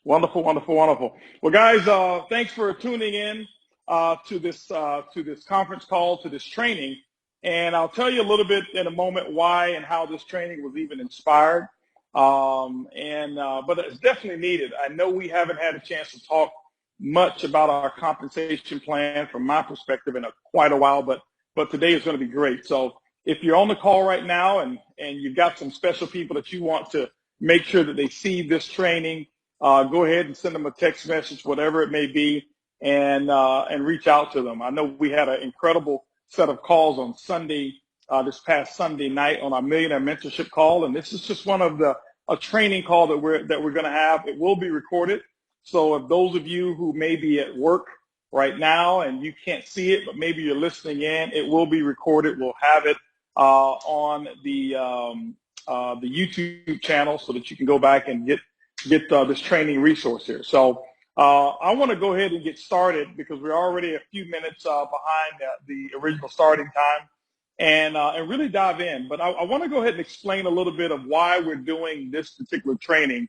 Wonderful, wonderful, wonderful. Well, guys, thanks for tuning in to this conference call, to this training. And I'll tell you a little bit in a moment why and how this training was even inspired. But it's definitely needed. I know we haven't had a chance to talk much about our compensation plan from my perspective in quite a while, but today is going to be great. So if you're on the call right now and you've got some special people that you want to make sure that they see this training, go ahead and send them a text message, whatever it may be, and reach out to them. I know we had an incredible set of calls on Sunday, this past Sunday night on our Millionaire Mentorship call, and this is just one of a training call that we're going to have. It will be recorded, so if those of you who may be at work right now and you can't see it, but maybe you're listening in, it will be recorded. We'll have it on the YouTube channel so that you can go back and get this training resource here. So I want to go ahead and get started because we're already a few minutes behind the original starting time, and really dive in. But I want to go ahead and explain a little bit of why we're doing this particular training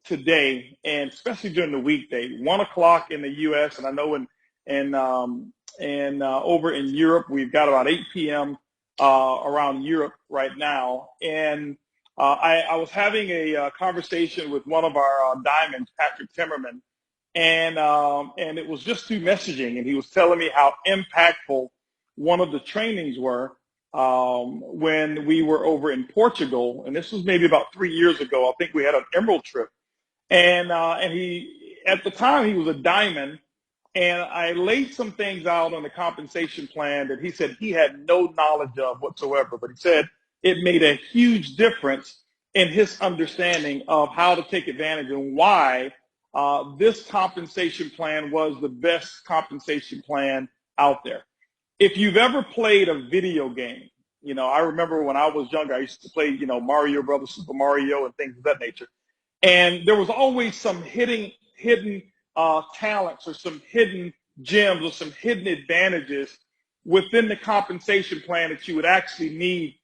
today, and especially during the weekday, 1 o'clock in the U.S. and I know over in Europe we've got about 8 p.m. Around Europe right now, and I was having a conversation with one of our diamonds, Patrick Timmerman, and it was just through messaging, and he was telling me how impactful one of the trainings were when we were over in Portugal, and this was maybe about 3 years ago. I think we had an Emerald trip, and he, at the time, he was a diamond, and I laid some things out on the compensation plan that he said he had no knowledge of whatsoever, but he said it made a huge difference in his understanding of how to take advantage and why this compensation plan was the best compensation plan out there. If you've ever played a video game, I remember when I was younger, I used to play, Mario Brothers, Super Mario, and things of that nature. And there was always some hidden talents or some hidden gems or some hidden advantages within the compensation plan that you would actually need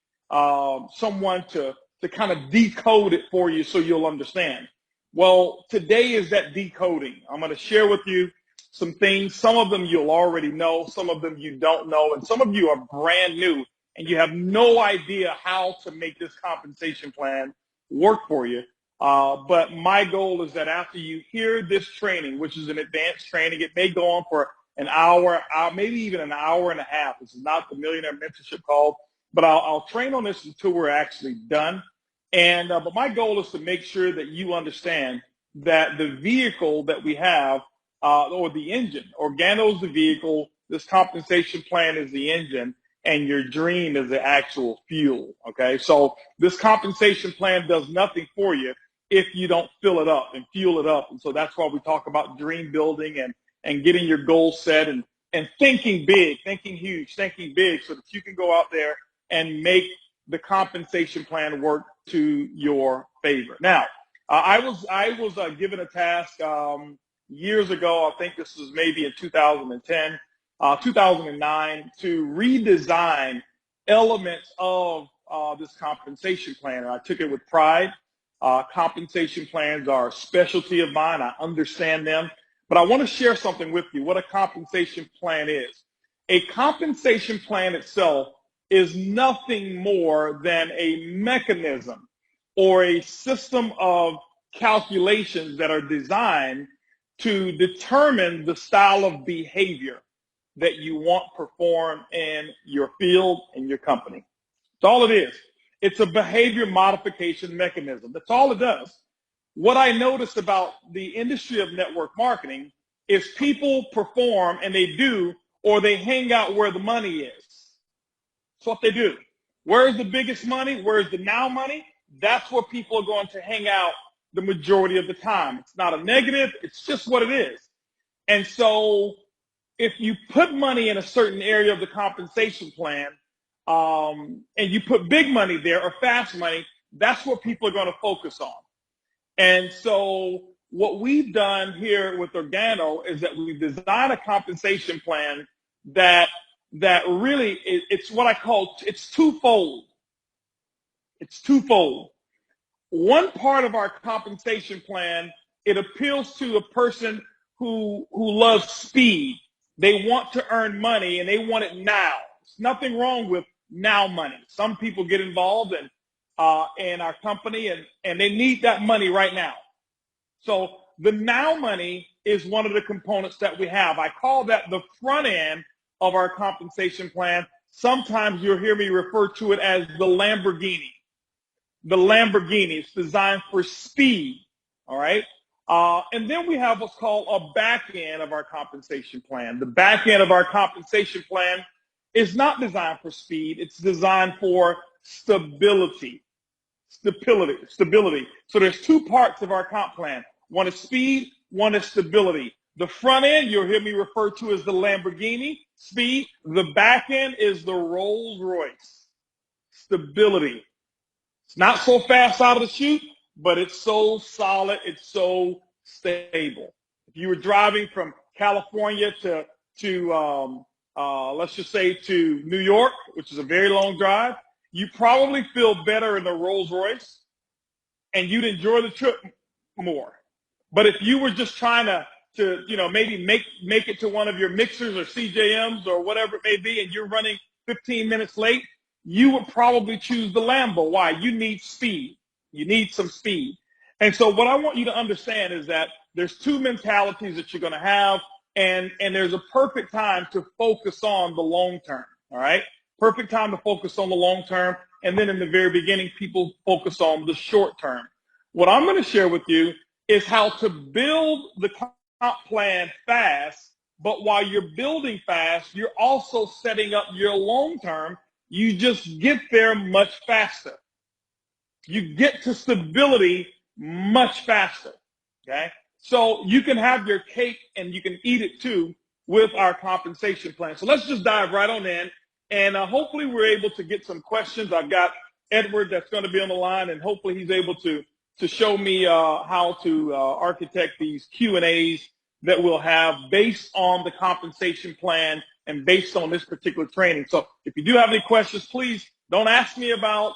someone to kind of decode it for you so you'll understand. Well, today is that decoding. I'm going to share with you some things. Some of them you'll already know, some of them you don't know, and some of you are brand new and you have no idea how to make this compensation plan work for you. But my goal is that after you hear this training, which is an advanced training, it may go on for an hour, maybe even an hour and a half. This is not the Millionaire Mentorship call, but I'll train on this until we're actually done. But my goal is to make sure that you understand that the vehicle that we have, or the engine, Organo's the vehicle, this compensation plan is the engine, and your dream is the actual fuel, okay? So this compensation plan does nothing for you if you don't fill it up and fuel it up. And so that's why we talk about dream building and getting your goals set and thinking big, thinking huge, thinking big so that you can go out there and make the compensation plan work to your favor. Now, I was given a task years ago, I think this was maybe in 2010, 2009, to redesign elements of this compensation plan. And I took it with pride. Compensation plans are a specialty of mine. I understand them. But I want to share something with you, what a compensation plan is. A compensation plan itself is nothing more than a mechanism or a system of calculations that are designed to determine the style of behavior that you want performed in your field and your company. That's all it is. It's a behavior modification mechanism. That's all it does. What I noticed about the industry of network marketing is people perform and they do, or they hang out where the money is. That's what they do. Where's the biggest money? Where's the now money? That's where people are going to hang out the majority of the time. It's not a negative. It's just what it is. And so if you put money in a certain area of the compensation plan, and you put big money there or fast money, that's what people are going to focus on. And so what we've done here with Organo is that we've designed a compensation plan that really, it's what I call, it's twofold. It's twofold. One part of our compensation plan It appeals to a person who loves speed. They want to earn money and they want it now. There's nothing wrong with now money. Some people get involved in our company and they need that money right now. So the now money is one of the components that we have. I call that the front end of our compensation plan. Sometimes you'll hear me refer to it as the Lamborghini. The Lamborghini is designed for speed, all right? And then we have what's called a back end of our compensation plan. The back end of our compensation plan is not designed for speed. It's designed for stability. Stability. So there's two parts of our comp plan. One is speed, one is stability. The front end, you'll hear me refer to as the Lamborghini, speed. The back end is the Rolls Royce, stability. It's not so fast out of the chute, but it's so solid, it's so stable. If you were driving from California to let's just say to New York, which is a very long drive, you probably feel better in the Rolls Royce and you'd enjoy the trip more. But if you were just trying to maybe make it to one of your mixers or CJMs or whatever it may be, and you're running 15 minutes late, you would probably choose the Lambo. Why? You need speed. You need some speed. And so what I want you to understand is that there's two mentalities that you're going to have, and there's a perfect time to focus on the long term, all right? Perfect time to focus on the long term, and then in the very beginning, people focus on the short term. What I'm going to share with you is how to build the comp plan fast, but while you're building fast, you're also setting up your long term. You just get there much faster. You get to stability much faster, okay? So you can have your cake and you can eat it too with our compensation plan. So let's just dive right on in, and hopefully we're able to get some questions. I've got Edward that's going to be on the line, and hopefully he's able to show me how to architect these Q&As that we'll have based on the compensation plan and based on this particular training. So if you do have any questions, please don't ask me about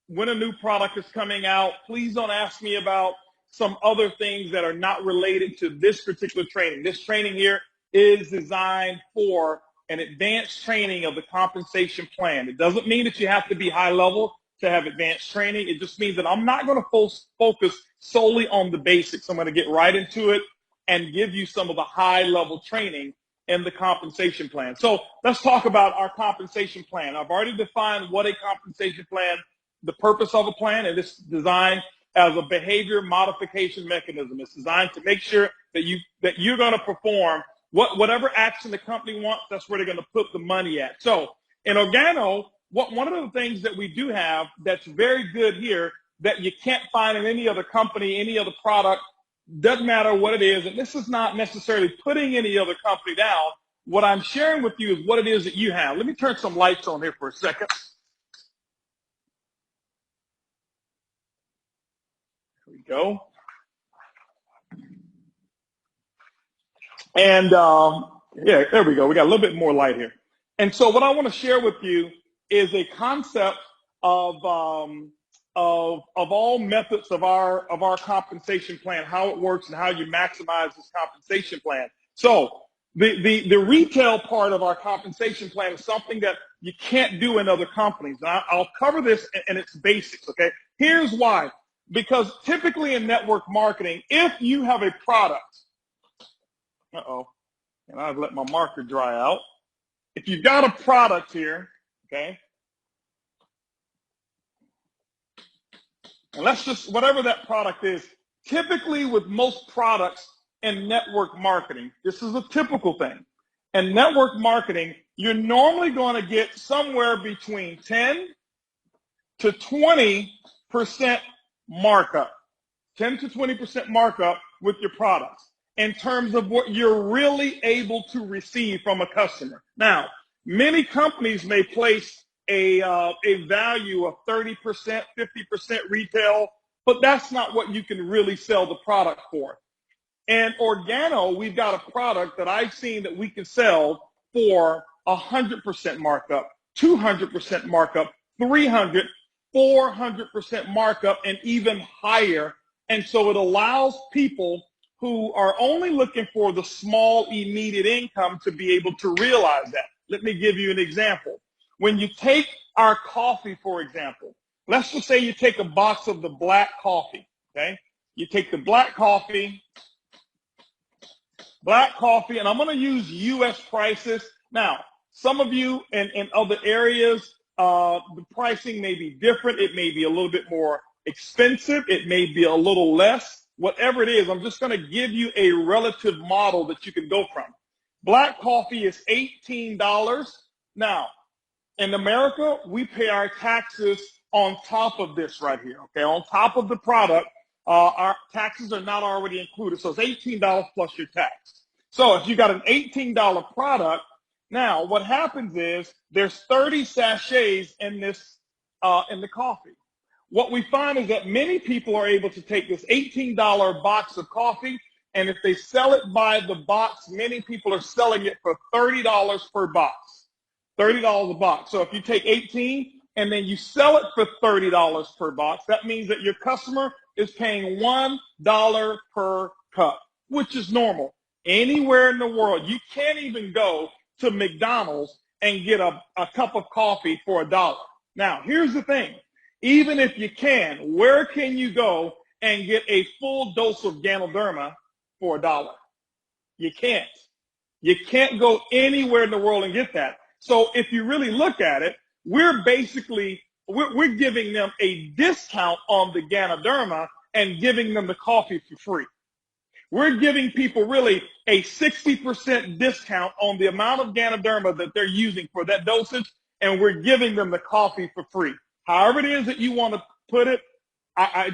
when a new product is coming out. Please don't ask me about some other things that are not related to this particular training. This training here is designed for an advanced training of the compensation plan. It doesn't mean that you have to be high level to have advanced training. It just means that I'm not going to focus solely on the basics. I'm going to get right into it and give you some of the high level training in the compensation plan. So let's talk about our compensation plan. I've already defined what a compensation plan, the purpose of a plan, and it's designed as a behavior modification mechanism. It's designed to make sure that you're going to perform whatever action the company wants. That's where they're going to put the money at. So in Organo, one of the things that we do have that's very good here that you can't find in any other company, any other product, doesn't matter what it is, and this is not necessarily putting any other company down. What I'm sharing with you is what it is that you have. Let me turn some lights on here for a second. Here we go. And yeah, there we go. We got a little bit more light here. And so what I want to share with you is a concept of all methods of our compensation plan, how it works and how you maximize this compensation plan. So the retail part of our compensation plan is something that you can't do in other companies. And I'll cover this in its basics, okay? Here's why. Because typically in network marketing, if you have a product, and I've let my marker dry out. If you've got a product here, okay, and let's just, whatever that product is, typically with most products in network marketing, this is a typical thing. In network marketing, you're normally going to get somewhere between 10 to 20% markup, 10 to 20% markup with your products in terms of what you're really able to receive from a customer. Now, many companies may place a value of 30%, 50% retail, but that's not what you can really sell the product for. And Organo, we've got a product that I've seen that we can sell for 100% markup, 200% markup, 300, 400% markup, and even higher. And so it allows people who are only looking for the small immediate income to be able to realize that. Let me give you an example. When you take our coffee, for example, let's just say you take a box of the black coffee, okay? You take the black coffee, and I'm going to use U.S. prices. Now, some of you in other areas, the pricing may be different. It may be a little bit more expensive. It may be a little less. Whatever it is, I'm just going to give you a relative model that you can go from. Black coffee is $18. Now, in America, we pay our taxes on top of this right here, okay? On top of the product, our taxes are not already included. So it's $18 plus your tax. So if you got an $18 product, now what happens is there's 30 sachets in this, in the coffee. What we find is that many people are able to take this $18 box of coffee, and if they sell it by the box, many people are selling it for $30 per box. $30 a box. So if you take 18 and then you sell it for $30 per box, that means that your customer is paying $1 per cup, which is normal. Anywhere in the world, you can't even go to McDonald's and get a cup of coffee for $1. Now, here's the thing. Even if you can, where can you go and get a full dose of Ganoderma for $1? You can't. You can't go anywhere in the world and get that. So if you really look at it, we're giving them a discount on the Ganoderma and giving them the coffee for free. We're giving people really a 60% discount on the amount of Ganoderma that they're using for that dosage, and we're giving them the coffee for free. However it is that you want to put it, I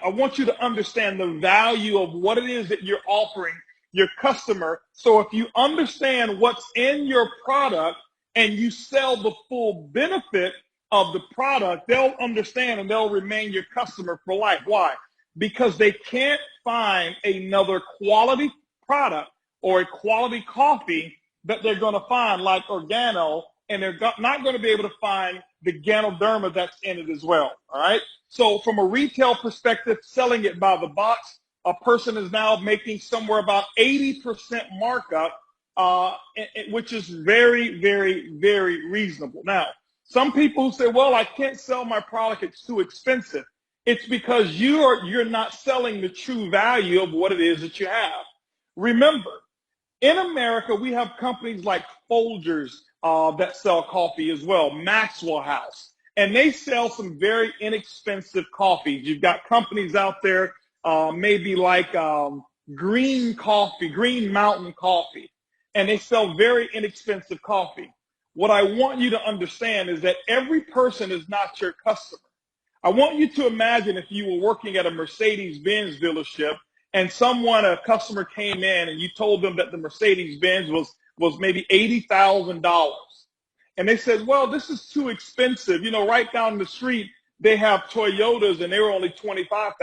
want you to understand the value of what it is that you're offering your customer. So if you understand what's in your product and you sell the full benefit of the product, they'll understand and they'll remain your customer for life. Why? Because they can't find another quality product or a quality coffee that they're going to find like Organo, and they're not going to be able to find the Ganoderma that's in it as well. All right. So from a retail perspective, selling it by the box, a person is now making somewhere about 80% markup, which is very, very, very reasonable. Now, some people say, well, I can't sell my product. It's too expensive. It's because you're not selling the true value of what it is that you have. Remember, in America, we have companies like Folgers that sell coffee as well, Maxwell House, and they sell some very inexpensive coffees. You've got companies out there, maybe like Green Mountain Coffee, and they sell very inexpensive coffee. What I want you to understand is that every person is not your customer. I want you to imagine if you were working at a Mercedes-Benz dealership and a customer came in and you told them that the Mercedes-Benz was maybe $80,000. And they said, well, this is too expensive. You know, right down the street, they have Toyotas and they were only $25,000.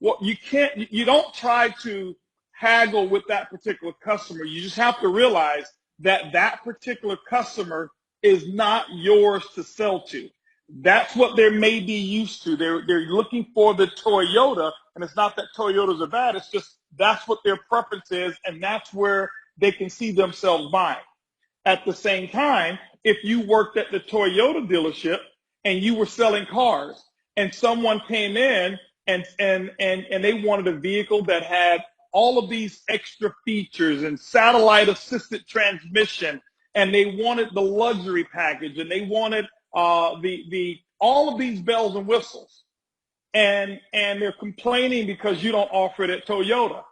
Well, you don't try to haggle with that particular customer. You just have to realize that that particular customer is not yours to sell to. That's what they may be used to. They're looking for the Toyota, and it's not that Toyotas are bad. It's just that's what their preference is, and that's where they can see themselves buying. At the same time, if you worked at the Toyota dealership and you were selling cars, and someone came in and they wanted a vehicle that had all of these extra features and satellite assisted transmission, and they wanted the luxury package, and they wanted all of these bells and whistles, and they're complaining because you don't offer it at Toyota.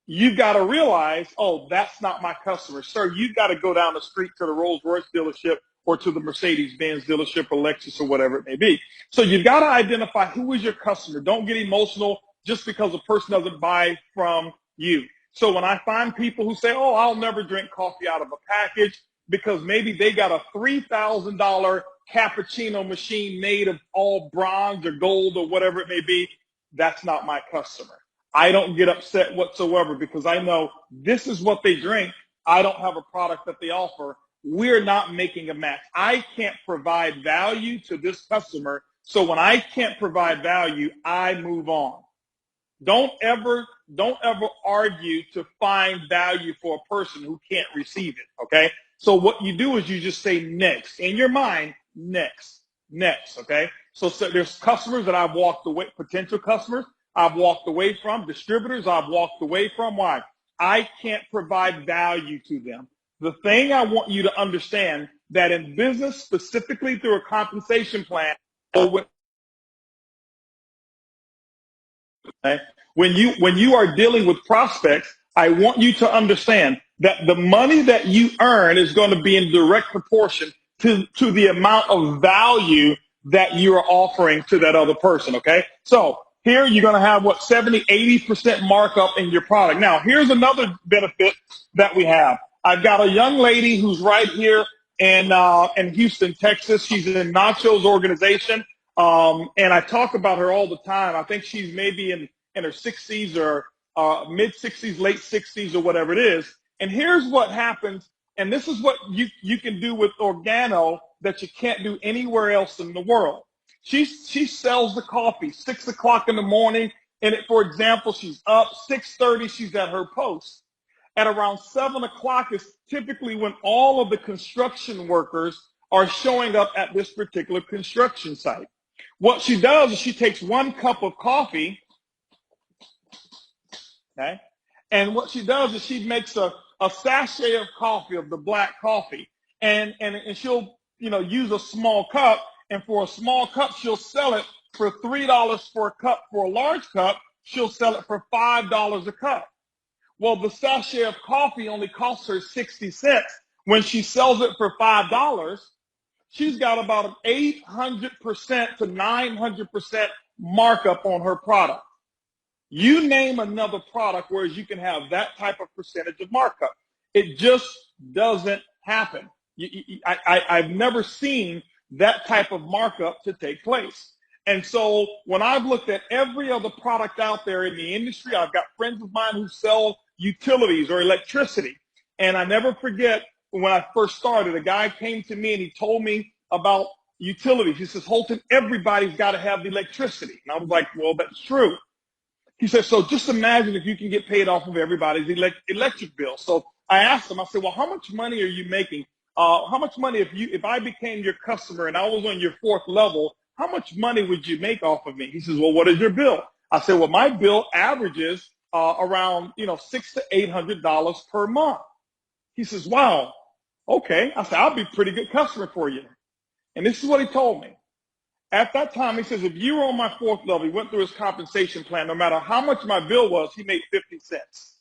You've got to realize, oh, that's not my customer. Sir, you've got to go down the street to the Rolls-Royce dealership or to the Mercedes-Benz dealership or Lexus or whatever it may be. So you've got to identify who is your customer. Don't get emotional just because a person doesn't buy from you. So when I find people who say, oh, I'll never drink coffee out of a package because maybe they got a $3,000 cappuccino machine made of all bronze or gold or whatever it may be, that's not my customer. I don't get upset whatsoever because I know this is what they drink. I don't have a product that they offer. We're not making a match. I can't provide value to this customer. So when I can't provide value, I move on. Don't ever argue to find value for a person who can't receive it. Okay. So what you do is you just say next in your mind, next, next. Okay. So there's customers that I've walked away, potential customers I've walked away from, distributors I've walked away from. Why? I can't provide value to them. The thing I want you to understand that in business, specifically through a compensation plan, or okay? When you are dealing with prospects, I want you to understand that the money that you earn is going to be in direct proportion to the amount of value that you are offering to that other person. Okay. So here you're going to have what 70, 80% markup in your product. Now, here's another benefit that we have. I've got a young lady who's right here in Houston, Texas. She's in Nacho's organization. And I talk about her all the time. I think she's maybe in her 60s or mid 60s, late 60s or whatever it is. And here's what happens. And this is what you can do with Organo that you can't do anywhere else in the world. She sells the coffee 6 o'clock in the morning. And for example, she's up 6:30. She's at her post. At around 7 o'clock is typically when all of the construction workers are showing up at this particular construction site. What she does is she takes 1 cup of coffee, okay, and what she does is she makes a sachet of coffee, of the black coffee, and she'll use a small cup, and for a small cup she'll sell it for $3 for a cup. For a large cup, she'll sell it for $5 a cup. Well, the sachet of coffee only costs her 60 cents. When she sells it for $5, she's got about an 800% to 900% markup on her product. You name another product where you can have that type of percentage of markup. It just doesn't happen. I've never seen that type of markup to take place. And so when I've looked at every other product out there in the industry, I've got friends of mine who sell utilities or electricity. And I never forget when I first started, a guy came to me and he told me about utilities. He says, Holton, everybody's got to have the electricity. And I was like, well, that's true. He said, so just imagine if you can get paid off of everybody's electric bill. So I asked him, I said, well, how much money are you making? How much money if I became your customer and I was on your 4th level, how much money would you make off of me? He says, well, what is your bill? I said, well, my bill averages around $600 to $800 per month. He says, wow, okay. I said, I'll be a pretty good customer for you. And this is what he told me. At that time, he says, if you were on my 4th level, he went through his compensation plan, no matter how much my bill was, he made 50 cents.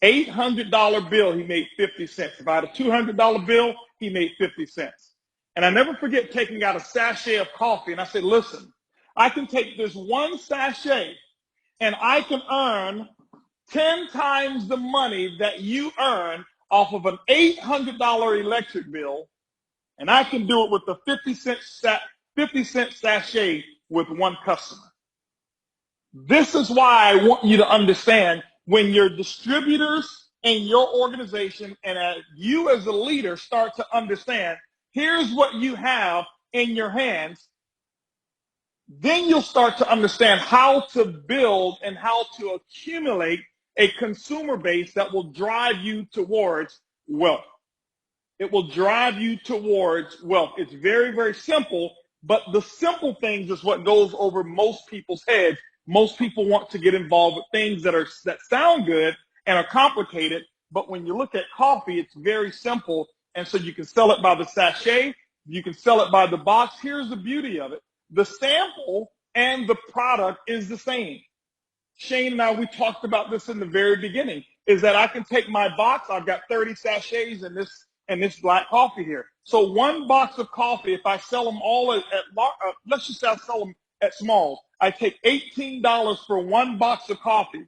$800 bill, he made 50 cents. If I had a $200 bill, he made 50 cents. And I never forget taking out a sachet of coffee, and I said, listen, I can take this one sachet, and I can earn 10 times the money that you earn off of an $800 electric bill, and I can do it with a 50 cent sachet with one customer. This is why I want you to understand when your distributors in your organization and you as a leader start to understand, here's what you have in your hands, then you'll start to understand how to build and how to accumulate a consumer base that will drive you towards wealth. It will drive you towards wealth. It's very, very simple, but the simple things is what goes over most people's heads. Most people want to get involved with things that sound good and are complicated, but when you look at coffee, it's very simple, and so you can sell it by the sachet, you can sell it by the box. Here's the beauty of it. The sample and the product is the same. Shane and I, we talked about this in the very beginning, is that I can take my box, I've got 30 sachets in this black coffee here. So one box of coffee, if I sell them all let's just say I sell them at smalls, I take $18 for one box of coffee,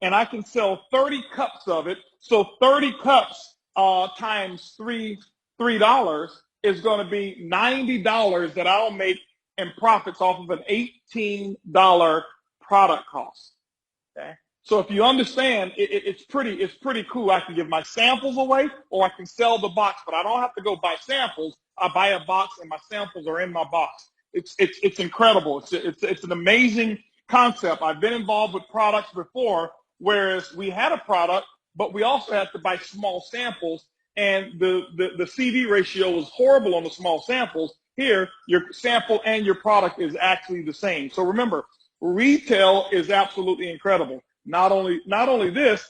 and I can sell 30 cups of it. So 30 cups times $3 is going to be $90 that I'll make in profits off of an $18 product cost. Okay. So if you understand, it's pretty cool. I can give my samples away, or I can sell the box, but I don't have to go buy samples. I buy a box, and my samples are in my box. It's incredible. It's an amazing concept. I've been involved with products before, whereas we had a product, but we also had to buy small samples, and the CV ratio was horrible on the small samples. Here, your sample and your product is actually the same. So remember, retail is absolutely incredible. Not only this,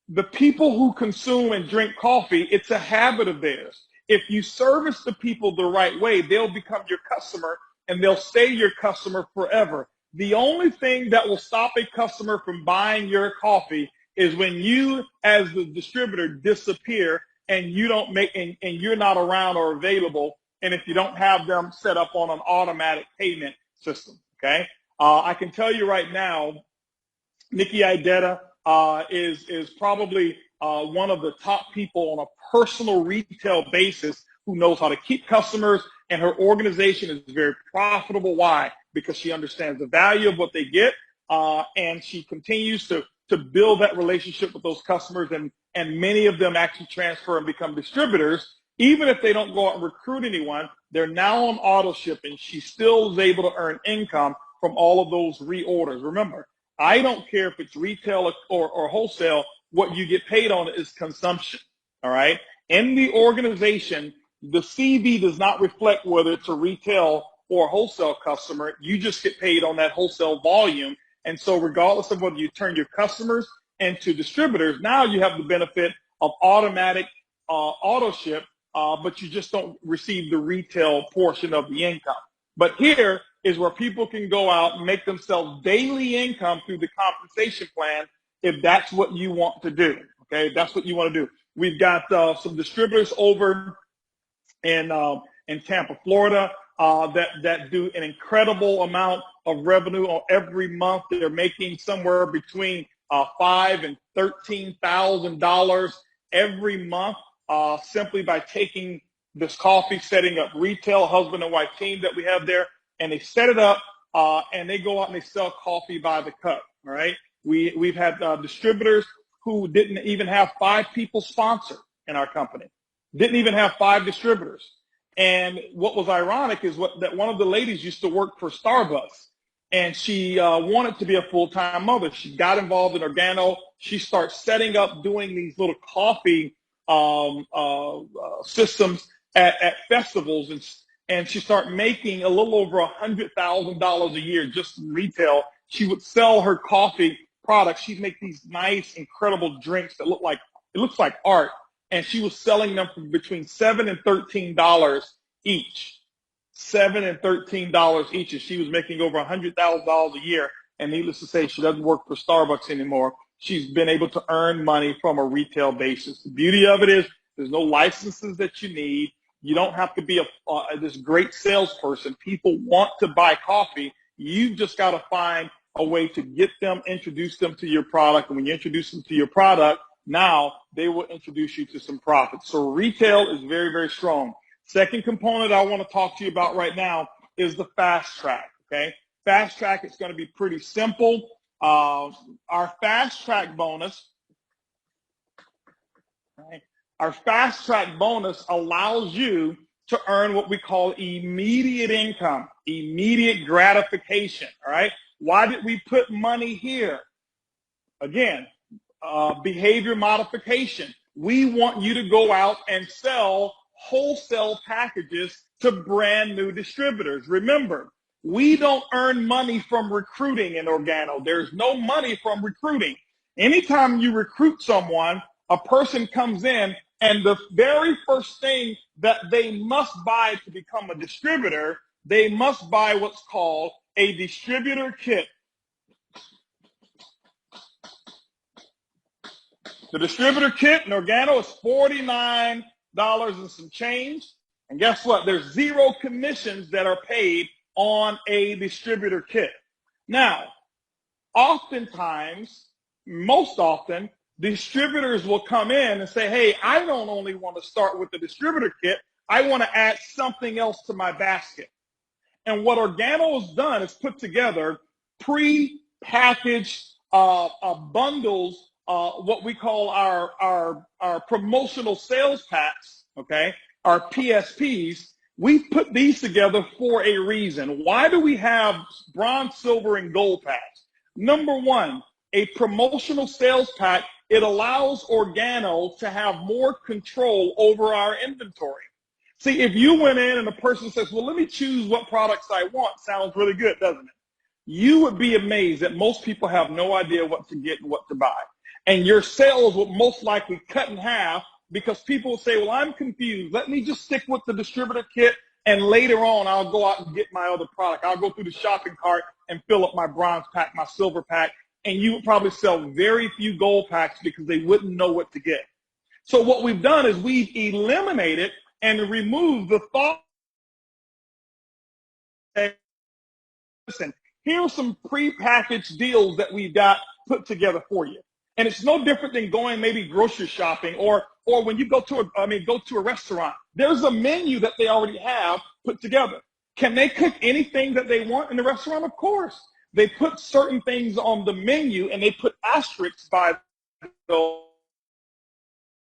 the people who consume and drink coffee, it's a habit of theirs. If you service the people the right way, they'll become your customer and they'll stay your customer forever. The only thing that will stop a customer from buying your coffee is when you, as the distributor, disappear and you don't make and you're not around or available, and if you don't have them set up on an automatic payment system. Okay, I can tell you right now, Nikki Idetta is probably one of the top people on a personal retail basis who knows how to keep customers, and her organization is very profitable. Why? Because she understands the value of what they get, and she continues to build that relationship with those customers, and many of them actually transfer and become distributors. Even if they don't go out and recruit anyone, they're now on auto ship, and she still is able to earn income from all of those reorders. Remember, I don't care if it's retail or wholesale, what you get paid on is consumption, all right? In the organization, the CV does not reflect whether it's a retail or wholesale customer. You just get paid on that wholesale volume. And so regardless of whether you turn your customers into distributors, now you have the benefit of automatic auto ship, but you just don't receive the retail portion of the income. But here is where people can go out and make themselves daily income through the compensation plan if that's what you want to do. Okay, if that's what you want to do. We've got some distributors over in Tampa, Florida, that do an incredible amount of revenue every month. They're making somewhere between $5,000 and $13,000 every month simply by taking this coffee, setting up retail, husband and wife team that we have there, and they set it up and they go out and they sell coffee by the cup. All right, we've had distributors who didn't even have 5 people sponsor in our company, didn't even have 5 distributors. And what was ironic is that one of the ladies used to work for Starbucks, and she wanted to be a full-time mother. She got involved in Organo. She starts setting up doing these little coffee systems at festivals, and she started making a little over $100,000 a year just in retail. She would sell her coffee products. She'd make these nice, incredible drinks that looks like art, and she was selling them for between $7 and $13 each. $7 and $13 each, and she was making over $100,000 a year. And needless to say, she doesn't work for Starbucks anymore. She's been able to earn money from a retail basis. The beauty of it is there's no licenses that you need. You don't have to be this great salesperson. People want to buy coffee. You've just got to find a way to get them, introduce them to your product. And when you introduce them to your product, now they will introduce you to some profits. So retail is very, very strong. Second component I want to talk to you about right now is the fast track, okay? Fast track is going to be pretty simple. Our fast track bonus, right? Our fast track bonus allows you to earn what we call immediate income, immediate gratification, all right? Why did we put money here? Again, behavior modification. We want you to go out and sell wholesale packages to brand new distributors. Remember, we don't earn money from recruiting in Organo. There's no money from recruiting. Anytime you recruit someone, a person comes in, and the very first thing that they must buy to become a distributor, they must buy what's called a distributor kit. The distributor kit in Organo is $49 and some change. And guess what? There's 0 commissions that are paid on a distributor kit. Now, oftentimes, most often, distributors will come in and say, hey, I don't only want to start with the distributor kit, I want to add something else to my basket. And what Organo has done is put together pre-packaged bundles, what we call our promotional sales packs, okay, our PSPs, We put these together for a reason. Why do we have bronze, silver, and gold packs? Number one, a promotional sales pack. It allows Organo to have more control over our inventory. See, if you went in and a person says, well, let me choose what products I want, sounds really good, doesn't it? You would be amazed that most people have no idea what to get and what to buy. And your sales will most likely cut in half because people will say, well, I'm confused. Let me just stick with the distributor kit, and later on, I'll go out and get my other product. I'll go through the shopping cart and fill up my bronze pack, my silver pack, and you would probably sell very few gold packs because they wouldn't know what to get. So what we've done is we've eliminated and removed the thought. Listen, here are some prepackaged deals that we've got put together for you. And it's no different than going maybe grocery shopping or when you go to a restaurant. There's a menu that they already have put together. Can they cook anything that they want in the restaurant? Of course. They put certain things on the menu and they put asterisks by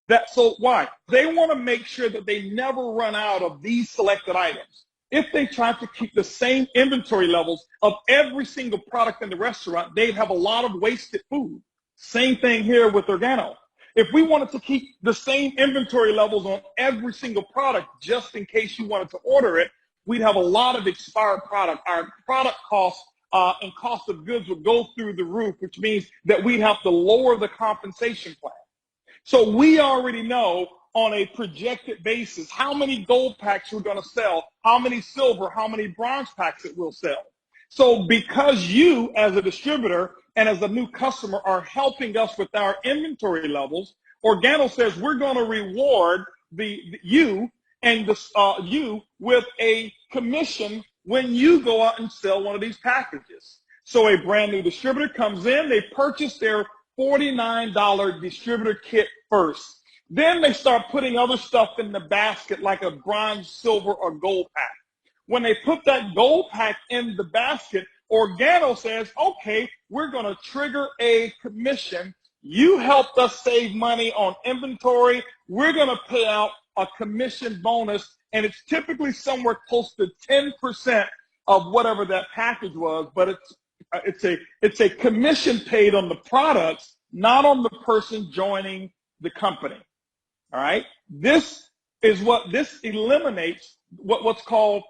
that. So why? They want to make sure that they never run out of these selected items. If they try to keep the same inventory levels of every single product in the restaurant, they'd have a lot of wasted food. Same thing here with Organo. If we wanted to keep the same inventory levels on every single product, just in case you wanted to order it, we'd have a lot of expired product. Our product costs and cost of goods would go through the roof, which means that we'd have to lower the compensation plan. So we already know on a projected basis how many gold packs we're going to sell, how many silver, how many bronze packs it will sell. So because you as a distributor and as a new customer are helping us with our inventory levels, Organo says we're going to reward you with a commission when you go out and sell one of these packages. So a brand new distributor comes in, they purchase their $49 distributor kit first. Then they start putting other stuff in the basket like a bronze, silver, or gold pack. When they put that gold pack in the basket, Organo says, okay, we're going to trigger a commission. You helped us save money on inventory. We're going to pay out a commission bonus, and it's typically somewhere close to 10% of whatever that package was, but it's a commission paid on the products, not on the person joining the company. All right. This eliminates what's called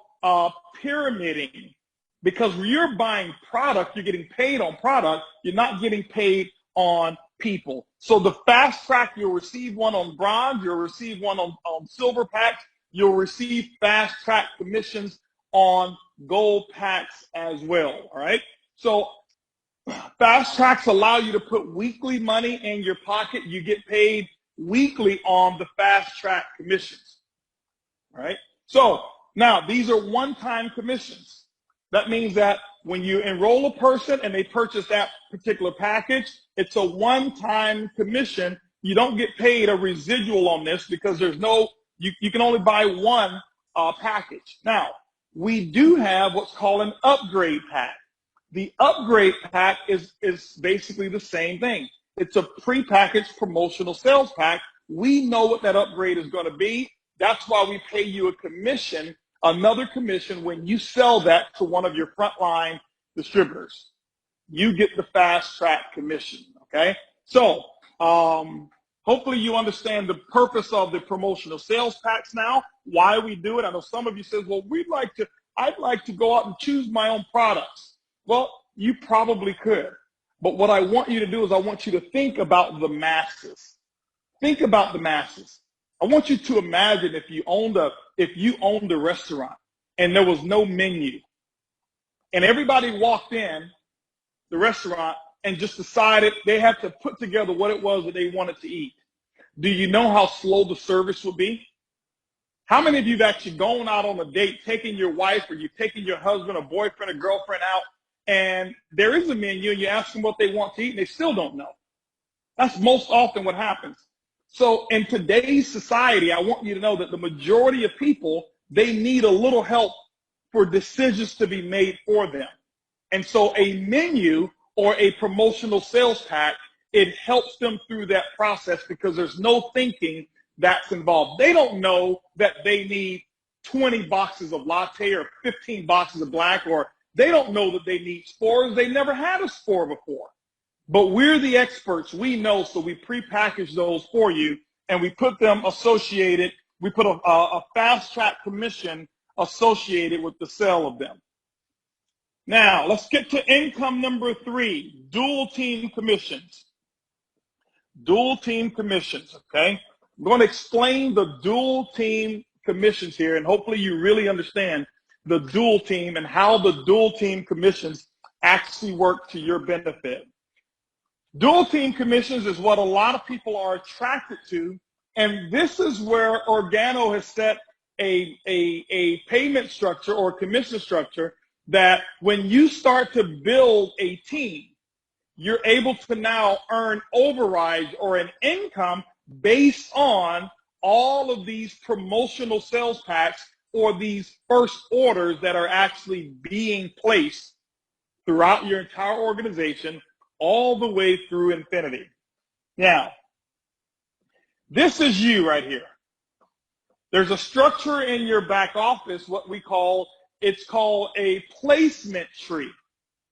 pyramiding, because when you're buying product, you're getting paid on product. You're not getting paid on people. So the fast track, you'll receive one on bronze. You'll receive one on silver packs. You'll receive fast track commissions on gold packs as well. All right. So fast tracks allow you to put weekly money in your pocket. You get paid weekly on the fast track commissions. All right. So now these are one-time commissions. That means that when you enroll a person and they purchase that particular package, it's a one-time commission. You don't get paid a residual on this because there's no, you can only buy one package. Now, we do have what's called an upgrade pack. The upgrade pack is basically the same thing. It's a prepackaged promotional sales pack. We know what that upgrade is going to be. That's why we pay you a commission, another commission, when you sell that to one of your frontline distributors. You get the fast track commission, okay? So hopefully you understand the purpose of the promotional sales packs now, why we do it. I know some of you says, well, I'd like to go out and choose my own products. Well, you probably could. But what I want you to do is I want you to think about the masses. Think about the masses. I want you to imagine if you owned a restaurant and there was no menu and everybody walked in the restaurant and just decided they had to put together what it was that they wanted to eat. Do you know how slow the service would be? How many of you have actually gone out on a date, taking your wife or you've taken your husband or boyfriend or girlfriend out, and there is a menu and you ask them what they want to eat and they still don't know? That's most often what happens. So in today's society, I want you to know that the majority of people, they need a little help for decisions to be made for them. And so a menu or a promotional sales pack, it helps them through that process because there's no thinking that's involved. They don't know that they need 20 boxes of latte or 15 boxes of black, or they don't know that they need spores. They never had a spore before. But we're the experts. We know, so we prepackage those for you, and we put them associated. We put a fast-track commission associated with the sale of them. Now, let's get to income number 3, dual team commissions. Dual team commissions, okay? I'm going to explain the dual team commissions here, and hopefully you really understand the dual team and how the dual team commissions actually work to your benefit. Dual team commissions is what a lot of people are attracted to, and this is where Organo has set a payment structure or commission structure that when you start to build a team, you're able to now earn overrides or an income based on all of these promotional sales packs or these first orders that are actually being placed throughout your entire organization all the way through infinity. Now, this is you right here. There's a structure in your back office, it's called a placement tree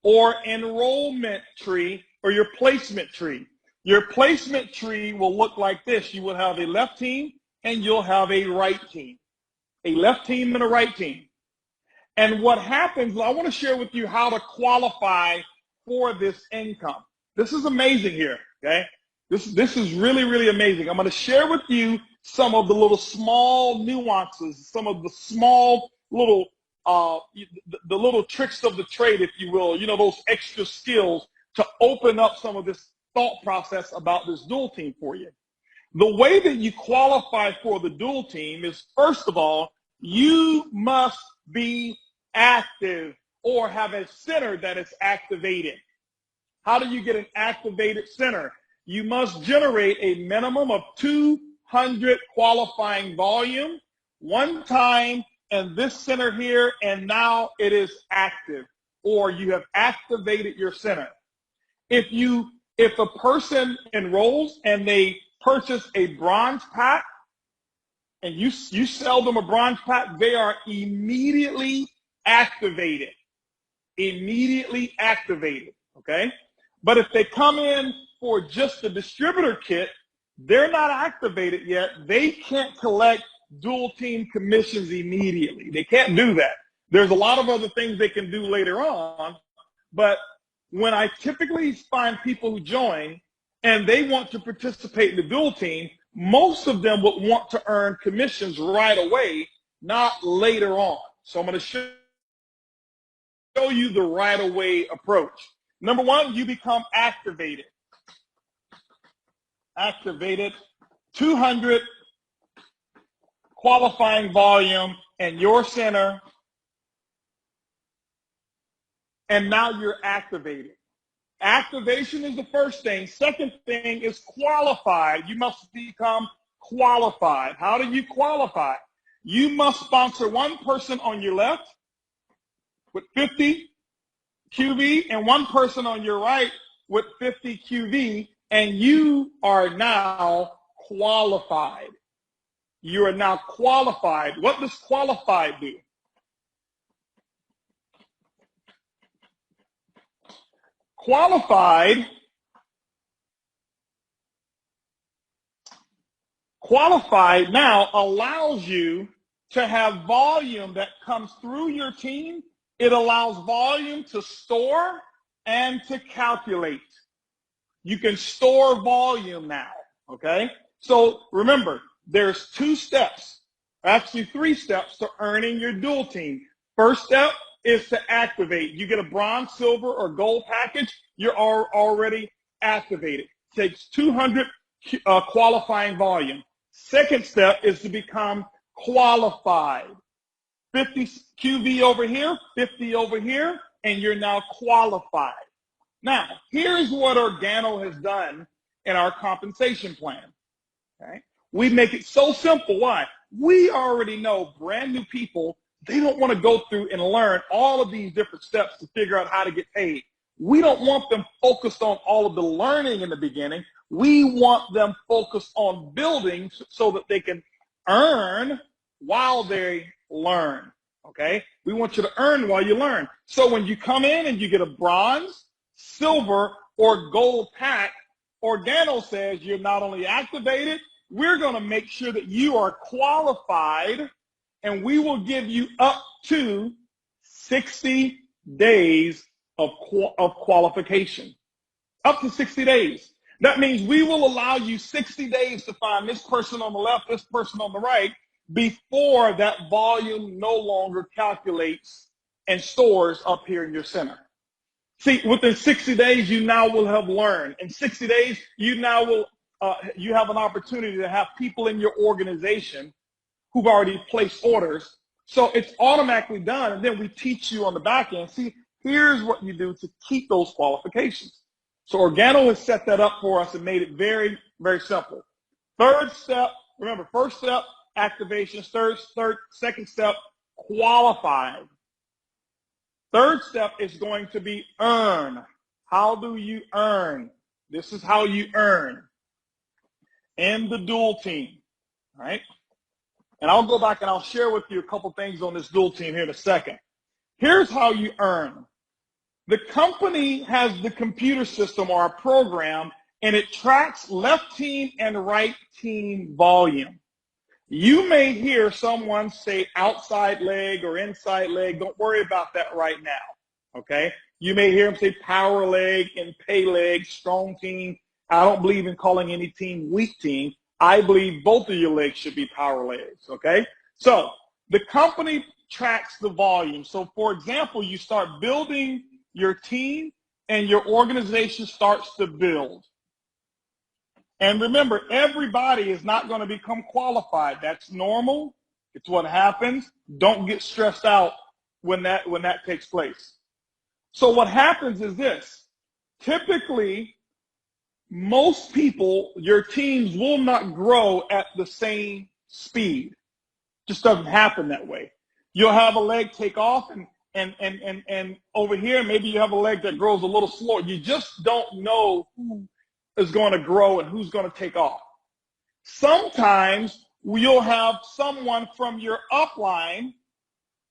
or enrollment tree or your placement tree. Your placement tree will look like this. You will have a left team and you'll have a right team. A left team and a right team. And what happens, I want to share with you how to qualify for this income. This is amazing here, okay? This is really, really amazing. I'm going to share with you some of the little small nuances, some of the small little, the little tricks of the trade, if you will, those extra skills to open up some of this thought process about this dual team for you. The way that you qualify for the dual team is, first of all, you must be active or have a center that is activated. How do you get an activated center? You must generate a minimum of 200 qualifying volume one time in this center here, and now it is active, or you have activated your center. If a person enrolls and they purchase a bronze pack and you sell them a bronze pack, they are immediately activated. Immediately activated, okay? But if they come in for just the distributor kit, they're not activated yet. They can't collect dual team commissions immediately. They can't do that. There's a lot of other things they can do later on, but when I typically find people who join and they want to participate in the dual team, most of them would want to earn commissions right away, not later on. So I'm going to show you the right away approach. Number one, you become activated. Activated, 200 qualifying volume in your center, and now you're activated. Activation is the first thing. Second thing is qualified. You must become qualified. How do you qualify? You must sponsor one person on your left with 50 QV and one person on your right with 50 QV, and you are now qualified. You are now qualified. What does qualified do? Qualified now allows you to have volume that comes through your team. It allows volume to store and to calculate. You can store volume now, okay? So remember, there's 2 steps, actually 3 steps to earning your dual team. First step is to activate. You get a bronze, silver, or gold package, you're already activated. Takes 200 qualifying volume. Second step is to become qualified. 50 QV over here, 50 over here, and you're now qualified. Now, here's what Organo has done in our compensation plan. Okay? We make it so simple. Why? We already know brand new people, they don't want to go through and learn all of these different steps to figure out how to get paid. We don't want them focused on all of the learning in the beginning. We want them focused on building so that they can earn while they learn, okay? We want you to earn while you learn. So when you come in and you get a bronze, silver, or gold pack, Organo says you're not only activated, we're going to make sure that you are qualified, and we will give you up to 60 days of qualification. Up to 60 days. That means we will allow you 60 days to find this person on the left, this person on the right, before that volume no longer calculates and stores up here in your center. See, within 60 days, you now will have learned. In 60 days, you now will you have an opportunity to have people in your organization who've already placed orders. So it's automatically done, and then we teach you on the back end. See, here's what you do to keep those qualifications. So Organo has set that up for us and made it very, very simple. Third step, remember, first step, activations. Second step, qualified. Third step is going to be earn. How do you earn? This is how you earn. And the dual team, all right? And I'll go back and I'll share with you a couple things on this dual team here in a second. Here's how you earn. The company has the computer system or a program, and it tracks left team and right team volume. You may hear someone say outside leg or inside leg. Don't worry about that right now, okay? You may hear them say power leg and pay leg, strong team. I don't believe in calling any team weak team. I believe both of your legs should be power legs, okay? So the company tracks the volume. So, for example, you start building your team and your organization starts to build. And remember, everybody is not going to become qualified. That's normal. It's what happens. Don't get stressed out when that takes place. So what happens is this. Typically, most people, your teams will not grow at the same speed. Just doesn't happen that way. You'll have a leg take off, and over here, maybe you have a leg that grows a little slower. You just don't know who is going to grow and who's going to take off. Sometimes you'll have someone from your upline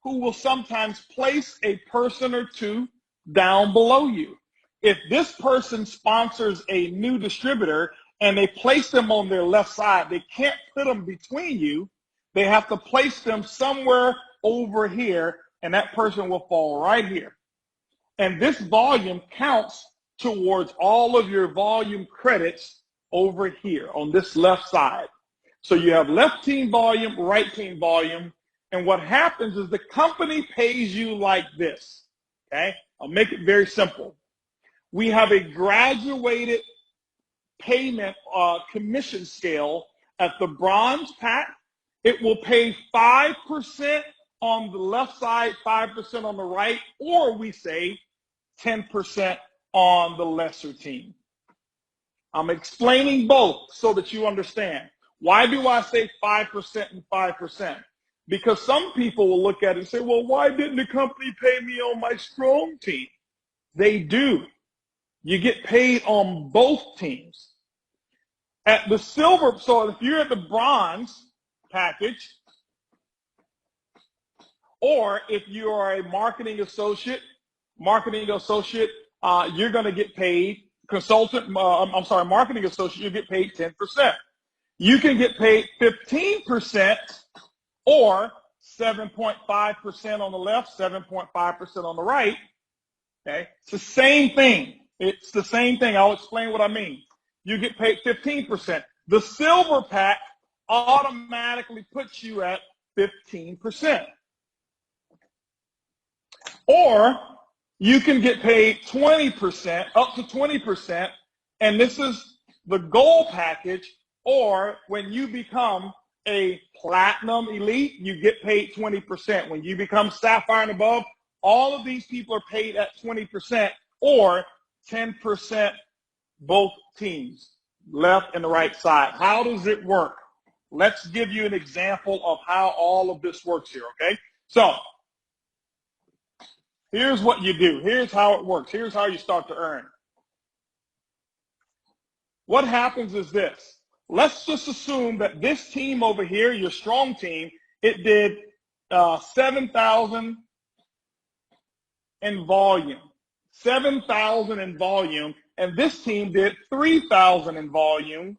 who will sometimes place a person or two down below you. If this person sponsors a new distributor and they place them on their left side, they can't put them between you. They have to place them somewhere over here, and that person will fall right here. And this volume counts towards all of your volume credits over here on this left side. So you have left team volume, right team volume, and what happens is the company pays you like this, okay? I'll make it very simple. We have a graduated payment commission scale at the bronze pack. It will pay 5% on the left side, 5% on the right, or we say 10% on the lesser team. I'm explaining both so that you understand. Why do I say 5% and 5%? Because some people will look at it and say, well, why didn't the company pay me on my strong team? They do. You get paid on both teams. At the silver, so if you're at the bronze package, or if you are a marketing associate, you're going to get paid, marketing associate, you get paid 10%. You can get paid 15% or 7.5% on the left, 7.5% on the right. Okay, it's the same thing. It's the same thing. I'll explain what I mean. You get paid 15%. The silver pack automatically puts you at 15%. Or you can get paid 20%, up to 20%, and this is the gold package, or when you become a platinum elite, you get paid 20%. When you become sapphire and above, all of these people are paid at 20% or 10% both teams, left and the right side. How does it work? Let's give you an example of how all of this works here, okay? So here's what you do. Here's how it works. Here's how you start to earn. What happens is this. Let's just assume that this team over here, your strong team, It did 7,000 in volume. 7,000 in volume. And this team did 3,000 in volume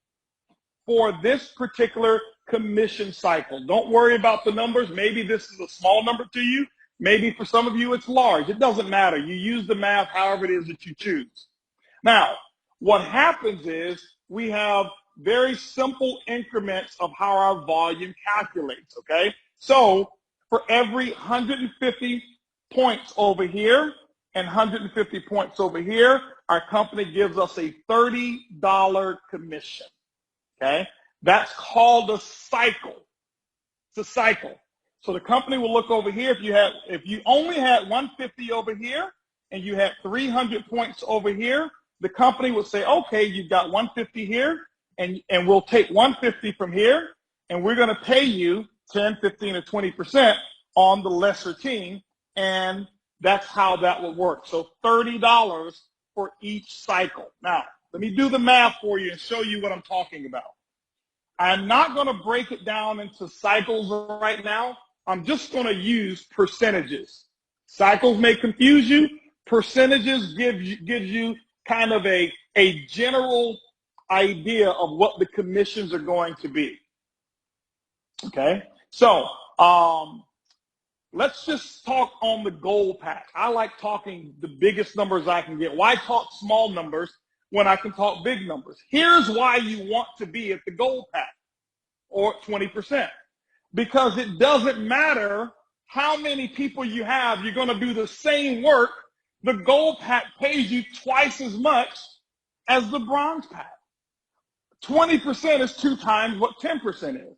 for this particular commission cycle. Don't worry about the numbers. Maybe this is a small number to you. Maybe for some of you it's large. It doesn't matter. You use the math however it is that you choose. Now, what happens is we have very simple increments of how our volume calculates, okay? So for every 150 points over here and 150 points over here, our company gives us a $30 commission, okay? That's called a cycle. It's a cycle. So the company will look over here. If you only had 150 over here and you had 300 points over here, the company would say, okay, you've got 150 here, and we'll take 150 from here, and we're going to pay you 10, 15, or 20% on the lesser team, and that's how that would work. So $30 for each cycle. Now, let me do the math for you and show you what I'm talking about. I'm not going to break it down into cycles right now. I'm just going to use percentages. Cycles may confuse you. Percentages gives you kind of a general idea of what the commissions are going to be. Okay, so let's just talk on the gold pack. I like talking the biggest numbers I can get. Why talk small numbers when I can talk big numbers? Here's why you want to be at the gold pack or 20%. Because it doesn't matter how many people you have, you're going to do the same work. The gold pack pays you twice as much as the bronze pack. 20% is 2 times what 10% is.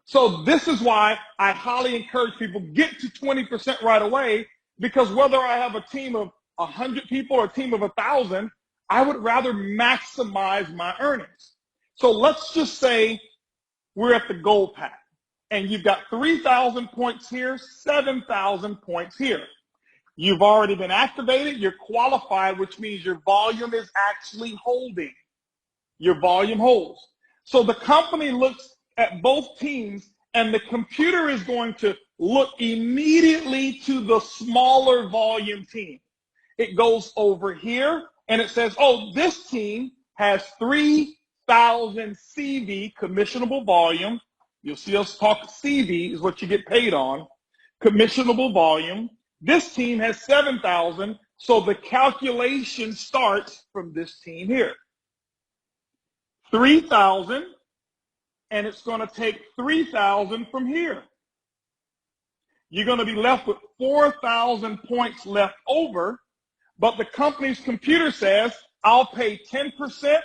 So this is why I highly encourage people get to 20% right away, because whether I have a team of 100 people or a team of 1,000, I would rather maximize my earnings. So let's just say we're at the gold pack and you've got 3,000 points here, 7,000 points here. You've already been activated, you're qualified, which means your volume is actually holding. Your volume holds. So the company looks at both teams and the computer is going to look immediately to the smaller volume team. It goes over here and it says, oh, this team has 3,000 CV, commissionable volume. You'll see us talk CV is what you get paid on. Commissionable volume. This team has 7,000, so the calculation starts from this team here. 3,000, and it's going to take 3,000 from here. You're going to be left with 4,000 points left over, but the company's computer says, I'll pay 10%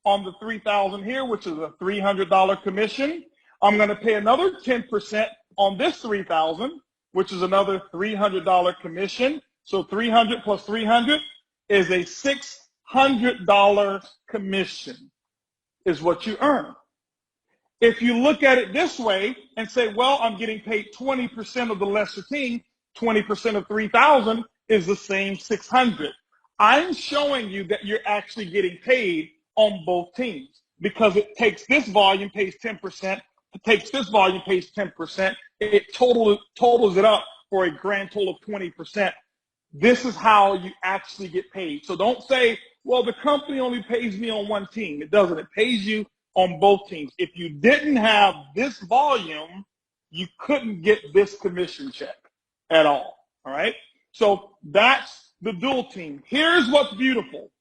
on the 3,000 here, which is a $300 commission. I'm going to pay another 10% on this 3,000, which is another $300 commission. So 300 plus 300 is a $600 commission is what you earn. If you look at it this way and say, well, I'm getting paid 20% of the lesser team, 20% of 3,000 is the same 600. I'm showing you that you're actually getting paid on both teams because it takes this volume, pays 10%, it takes this volume, pays 10%, it totals it up for a grand total of 20%. This is how you actually get paid. So don't say, well, the company only pays me on one team. It doesn't. It pays you on both teams. If you didn't have this volume, you couldn't get this commission check at all. All right? So that's the dual team. Here's what's beautiful.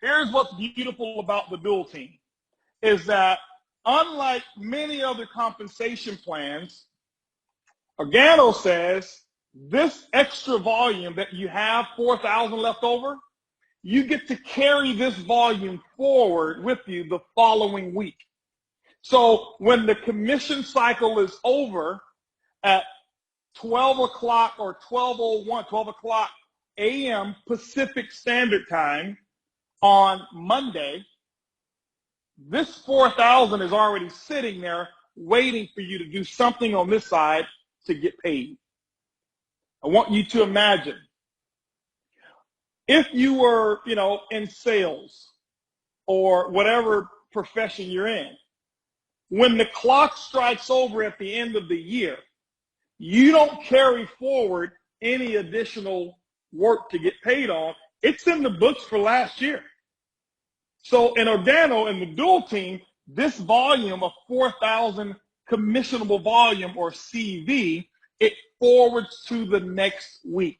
Here's what's beautiful about the dual team is that unlike many other compensation plans, Gano says this extra volume that you have, 4,000 left over, you get to carry this volume forward with you the following week. So when the commission cycle is over at 12 o'clock or 12:01, 12 o'clock a.m. Pacific Standard Time on Monday, this 4,000 is already sitting there waiting for you to do something on this side to get paid. I want you to imagine if you were, in sales or whatever profession you're in, When the clock strikes over at the end of the year, you don't carry forward any additional work to get paid on. It's in the books for last year. So in Organo, in the dual team, this volume of 4,000 commissionable volume, or CV, it forwards to the next week,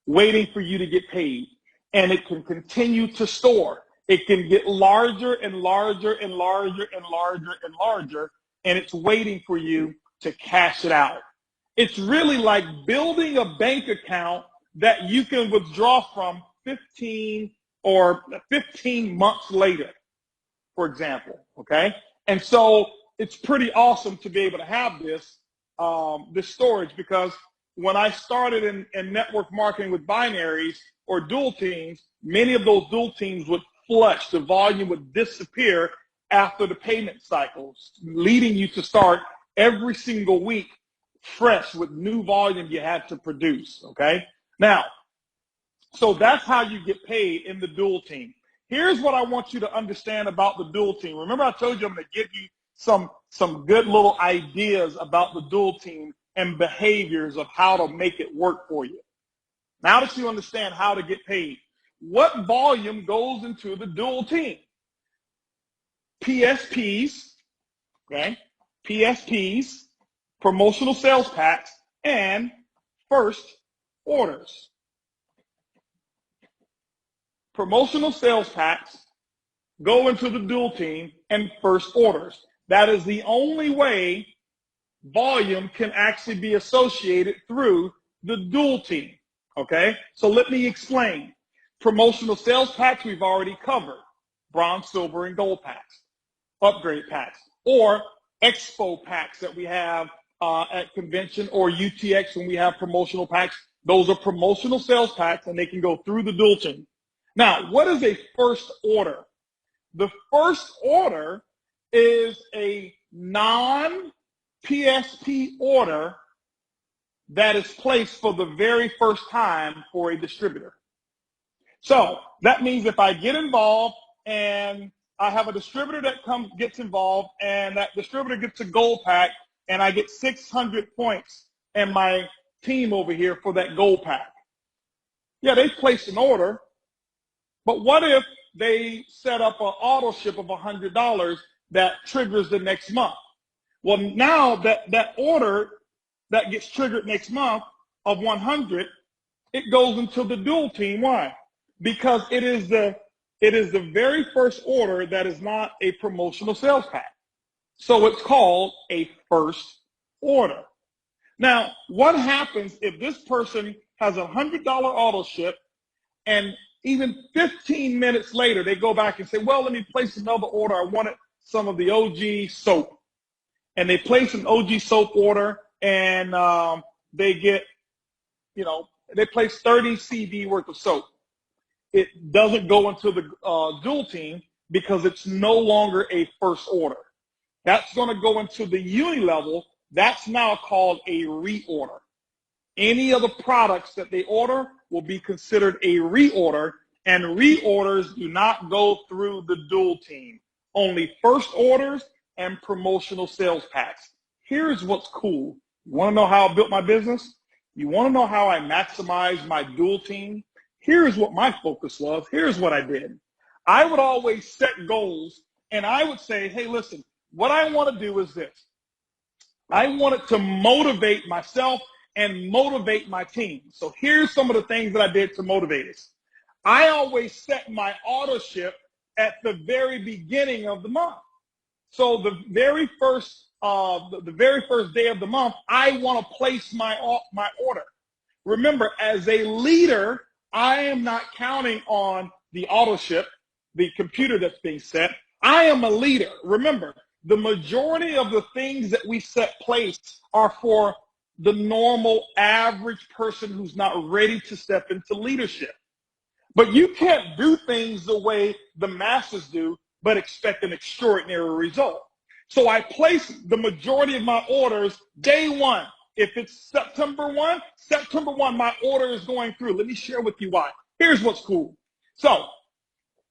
waiting for you to get paid. And it can continue to store. It can get larger and larger and larger and larger and larger, and it's waiting for you to cash it out. It's really like building a bank account that you can withdraw from 15 months later, for example, okay? And so it's pretty awesome to be able to have this storage, because when I started in network marketing with binaries or dual teams, many of those dual teams would flush. The volume would disappear after the payment cycles, leading you to start every single week fresh with new volume you had to produce, okay? Now, so that's how you get paid in the dual team. Here's what I want you to understand about the dual team. Remember, I told you I'm going to give you some good little ideas about the dual team and behaviors of how to make it work for you. Now that you understand how to get paid, what volume goes into the dual team? PSPs, okay? PSPs, promotional sales packs, and first orders. Promotional sales packs go into the dual team and first orders. That is the only way volume can actually be associated through the dual team, okay? So let me explain. Promotional sales packs we've already covered. Bronze, silver, and gold packs. Upgrade packs. Or expo packs that we have at convention, or UTX when we have promotional packs. Those are promotional sales packs, and they can go through the dual team. Now, what is a first order? The first order is a non-PSP order that is placed for the very first time for a distributor. So that means if I get involved and I have a distributor that gets involved, and that distributor gets a gold pack, and I get 600 points and my team over here for that gold pack. Yeah, they placed an order, but what if they set up an auto ship of $100 that triggers the next month? Well, now that order that gets triggered next month of 100, it goes into the dual team. Why? Because it is the very first order that is not a promotional sales pack. So it's called a first order. Now, what happens if this person has a $100 auto ship, and even 15 minutes later, they go back and say, well, let me place another order. I wanted some of the OG soap. And they place an OG soap order, and they get, they place 30 CV worth of soap. It doesn't go into the dual team because it's no longer a first order. That's going to go into the uni level. That's now called a reorder. Any of the products that they order will be considered a reorder, and reorders do not go through the dual team. Only first orders and promotional sales packs. Here's what's cool. You want to know how I built my business? You want to know how I maximized my dual team? Here's what my focus was. Here's what I did. I would always set goals, and I would say, hey, listen, what I want to do is this. I wanted to motivate myself and motivate my team. So here's some of the things that I did to motivate us. I always set my auto ship at the very beginning of the month. So the very first day of the month, I want to place my order. Remember, as a leader, I am not counting on the auto ship, the computer that's being set. I am a leader. Remember, the majority of the things that we set place are for the normal average person who's not ready to step into leadership. But you can't do things the way the masses do, but expect an extraordinary result. So I place the majority of my orders day one. If it's September 1, my order is going through. Let me share with you why. Here's what's cool. So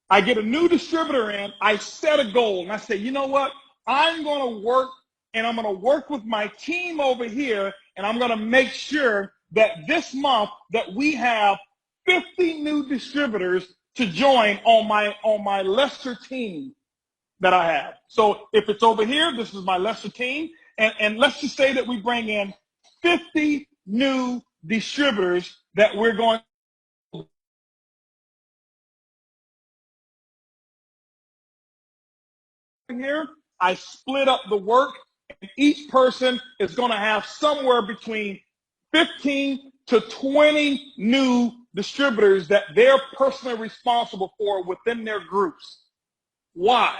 I get a new distributor in, I set a goal, and I say, you know what? I'm going to work, and I'm going to work with my team over here, and I'm going to make sure that this month that we have 50 new distributors to join on my Leicester team that I have. So if it's over here, this is my Leicester team, and let's just say that we bring in 50 new distributors that we're going here. I split up the work, and each person is going to have somewhere between 15 to 20 new distributors that they're personally responsible for within their groups. Why?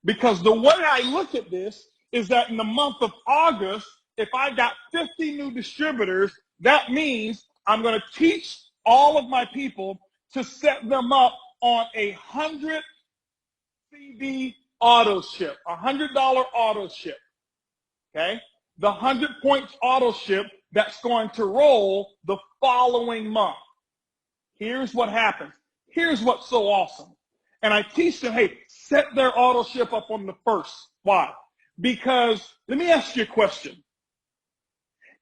Because the way I look at this is that in the month of August, if I got 50 new distributors, that means I'm going to teach all of my people to set them up on 100 CD auto ship, $100 auto ship. Okay? The 100 points auto ship that's going to roll the following month. Here's what happens. Here's what's so awesome. And I teach them, hey, set their auto ship up on the first. Why? Because let me ask you a question.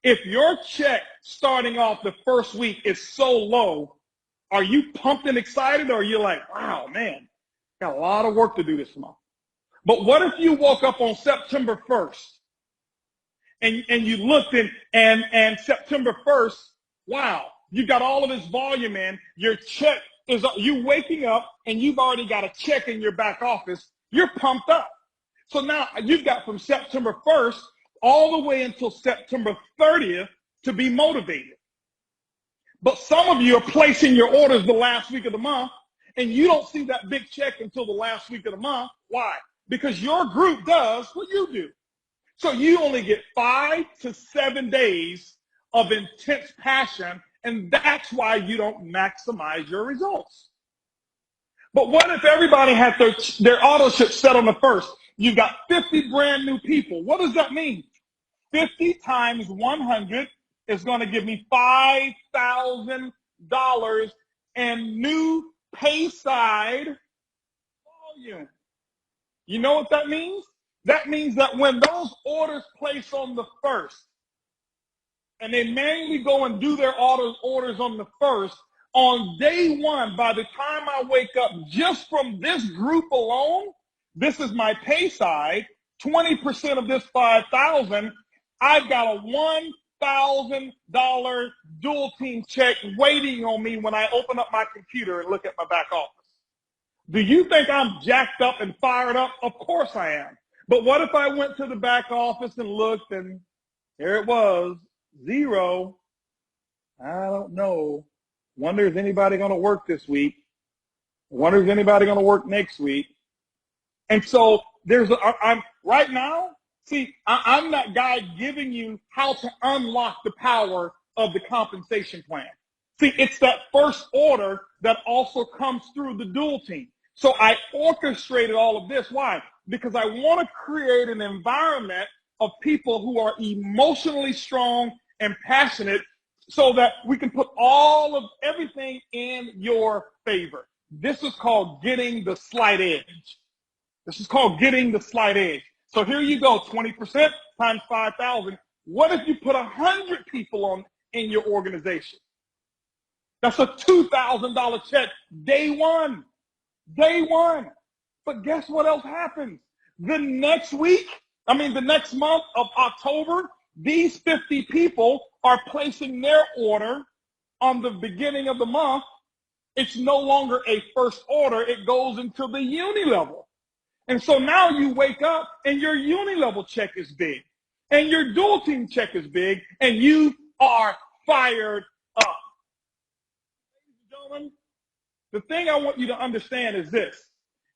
If your check starting off the first week is so low, are you pumped and excited, or are you like, wow, man, got a lot of work to do this month? But what if you woke up on September 1st and you looked and September 1st, wow, you got all of this volume in, your check is, you waking up and you've already got a check in your back office, you're pumped up. So now you've got from September 1st all the way until September 30th to be motivated. But some of you are placing your orders the last week of the month, and you don't see that big check until the last week of the month. Why? Because your group does what you do. So you only get 5 to 7 days of intense passion, and that's why you don't maximize your results. But what if everybody had their auto ship set on the first? You've got 50 brand new people. What does that mean? 50 times 100 is going to give me $5,000 in new pay side volume. You know what that means? That means that when those orders place on the first, and they manually go and do their orders on the first, on day one, by the time I wake up, just from this group alone, this is my pay side, 20% of this 5,000, I've got a $1,000 dual team check waiting on me when I open up my computer and look at my back office. Do you think I'm jacked up and fired up? Of course I am. But what if I went to the back office and looked, and here it was, 0. I don't know. Wonder if anybody going to work this week. Wonder if anybody going to work next week. And so I'm right now, see, I'm that guy giving you how to unlock the power of the compensation plan. See, it's that first order that also comes through the dual team. So I orchestrated all of this. Why? Because I want to create an environment of people who are emotionally strong and passionate so that we can put all of everything in your favor. This is called getting the slight edge. This is called getting the slight edge. So here you go, 20% times 5,000. What if you put 100 people on in your organization? That's a $2,000 check day one. Day one. But guess what else happens? The next month of October, these 50 people are placing their order on the beginning of the month. It's no longer a first order. It goes into the uni level. And so now you wake up and your uni level check is big and your dual team check is big and you are fired up. Ladies and gentlemen, the thing I want you to understand is this.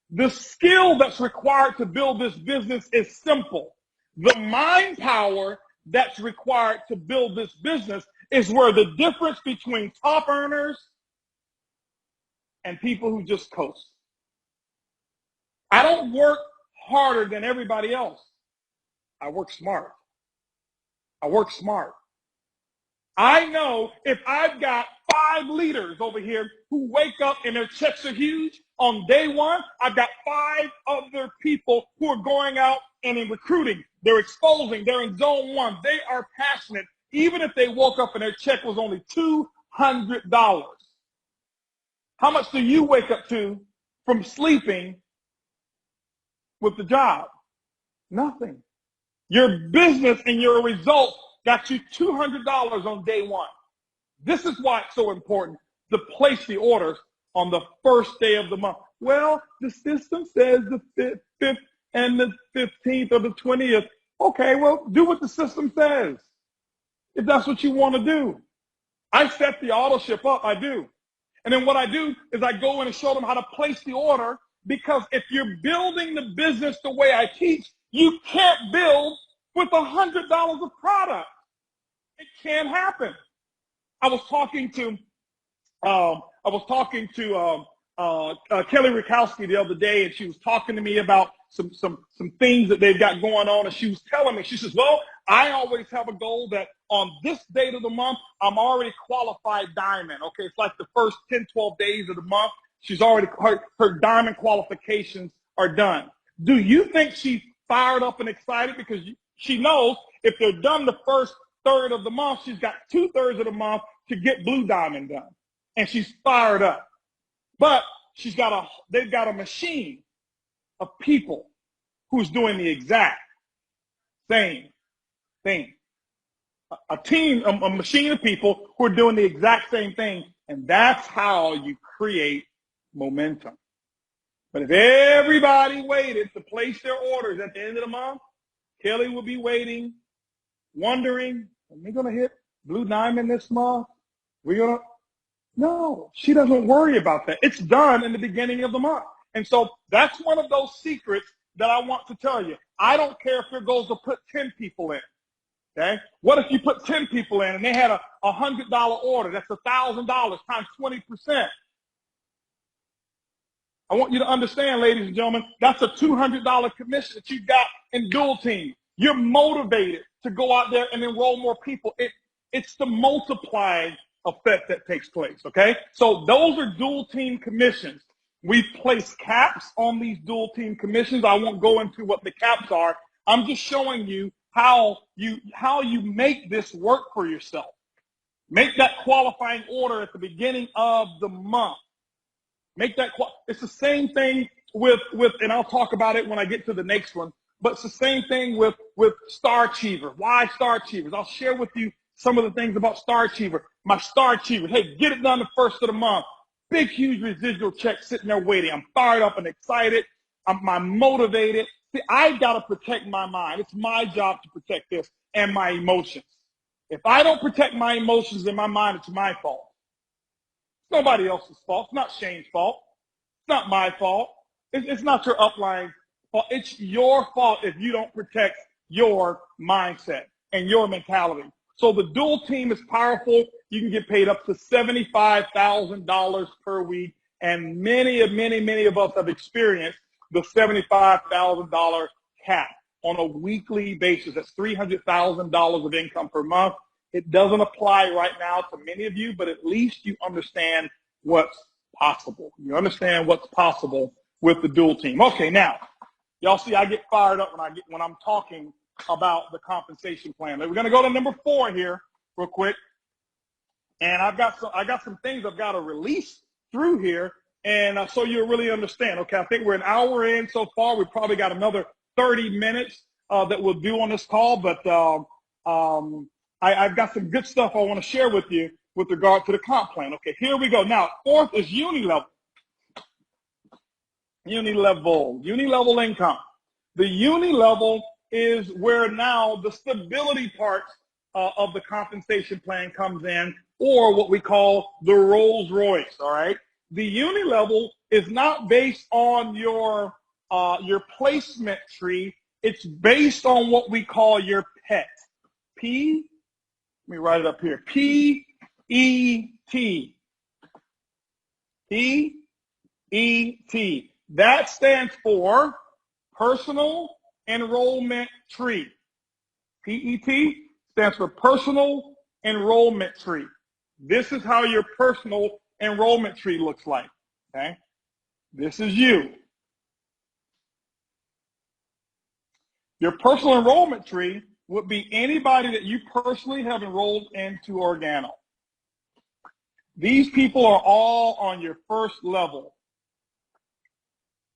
The skill that's required to build this business is simple. The mind power that's required to build this business is where the difference between top earners and people who just coast. I don't work harder than everybody else. I work smart. I work smart. I know if I've got 5 leaders over here who wake up and their checks are huge, On day one, I've got 5 other people who are going out and in recruiting. They're exposing. They're in zone 1. They are passionate, even if they woke up and their check was only $200. How much do you wake up to from sleeping with the job? Nothing. Your business and your results got you $200 on day one. This is why it's so important to place the orders on the first day of the month. Well, the system says the 5th and the 15th or the 20th. Okay, well, do what the system says, if that's what you want to do. I set the auto ship up, I do. And then what I do is I go in and show them how to place the order, because if you're building the business the way I teach, you can't build with $100 of product. It can't happen. I was talking to Kelly Rakowski the other day, and she was talking to me about some things that they've got going on, and she was telling me, she says, well, I always have a goal that on this date of the month, I'm already qualified diamond. Okay, it's like the first 10, 12 days of the month, she's already, her diamond qualifications are done. Do you think she's fired up and excited? Because she knows if they're done the first third of the month, she's got 2/3 of the month to get blue diamond done. And she's fired up. But they've got a machine of people who's doing the exact same thing. A machine of people who are doing the exact same thing. And that's how you create momentum. But if everybody waited to place their orders at the end of the month, Kelly will be wondering, are we going to hit blue diamond this month? No, she doesn't worry about that. It's done in the beginning of the month. And so that's one of those secrets that I want to tell you. I don't care if your goal is to put 10 people in. Okay? What if you put 10 people in and they had a $100 order? That's $1,000 times 20%. I want you to understand, ladies and gentlemen, that's a $200 commission that you got in dual team. You're motivated to go out there and enroll more people. It's the multiplying effect that takes place, okay? So those are dual team commissions. We place caps on these dual team commissions. I won't go into what the caps are. I'm just showing you how you make this work for yourself. Make that qualifying order at the beginning of the month. It's the same thing with, and I'll talk about it when I get to the next one, but it's the same thing with Star Achiever. Why Star Achievers? I'll share with you some of the things about Star Achiever. My Star Achiever, hey, get it done the first of the month. Big, huge residual check sitting there waiting. I'm fired up and excited. I'm motivated. See, I got to protect my mind. It's my job to protect this and my emotions. If I don't protect my emotions and my mind, it's my fault. It's nobody else's fault. It's not Shane's fault. It's not my fault. It's not your upline fault. It's your fault if you don't protect your mindset and your mentality. So the dual team is powerful. You can get paid up to $75,000 per week. And many of us have experienced the $75,000 cap on a weekly basis. That's $300,000 of income per month. It doesn't apply right now to many of you, but at least you understand what's possible. You understand what's possible with the dual team. Okay, now, y'all see I get fired up when I'm talking about the compensation plan. We're going to go to number 4 here real quick. And I got some things I've got to release through here, and so you'll really understand. Okay, I think we're an hour in so far. We probably got another 30 minutes that we'll do on this call, but I've got some good stuff I want to share with you with regard to the comp plan. Okay, here we go. Now, 4th is uni-level. Uni-level income. The uni-level is where now the stability part of the compensation plan comes in, or what we call the Rolls Royce, all right? The uni-level is not based on your placement tree. It's based on what we call your PET. Let me write it up here. P-E-T. P-E-T. That stands for Personal Enrollment Tree. PET stands for Personal Enrollment Tree. This is how your personal enrollment tree looks like, okay? This is you. Your personal enrollment tree would be anybody that you personally have enrolled into Organo. These people are all on your first level.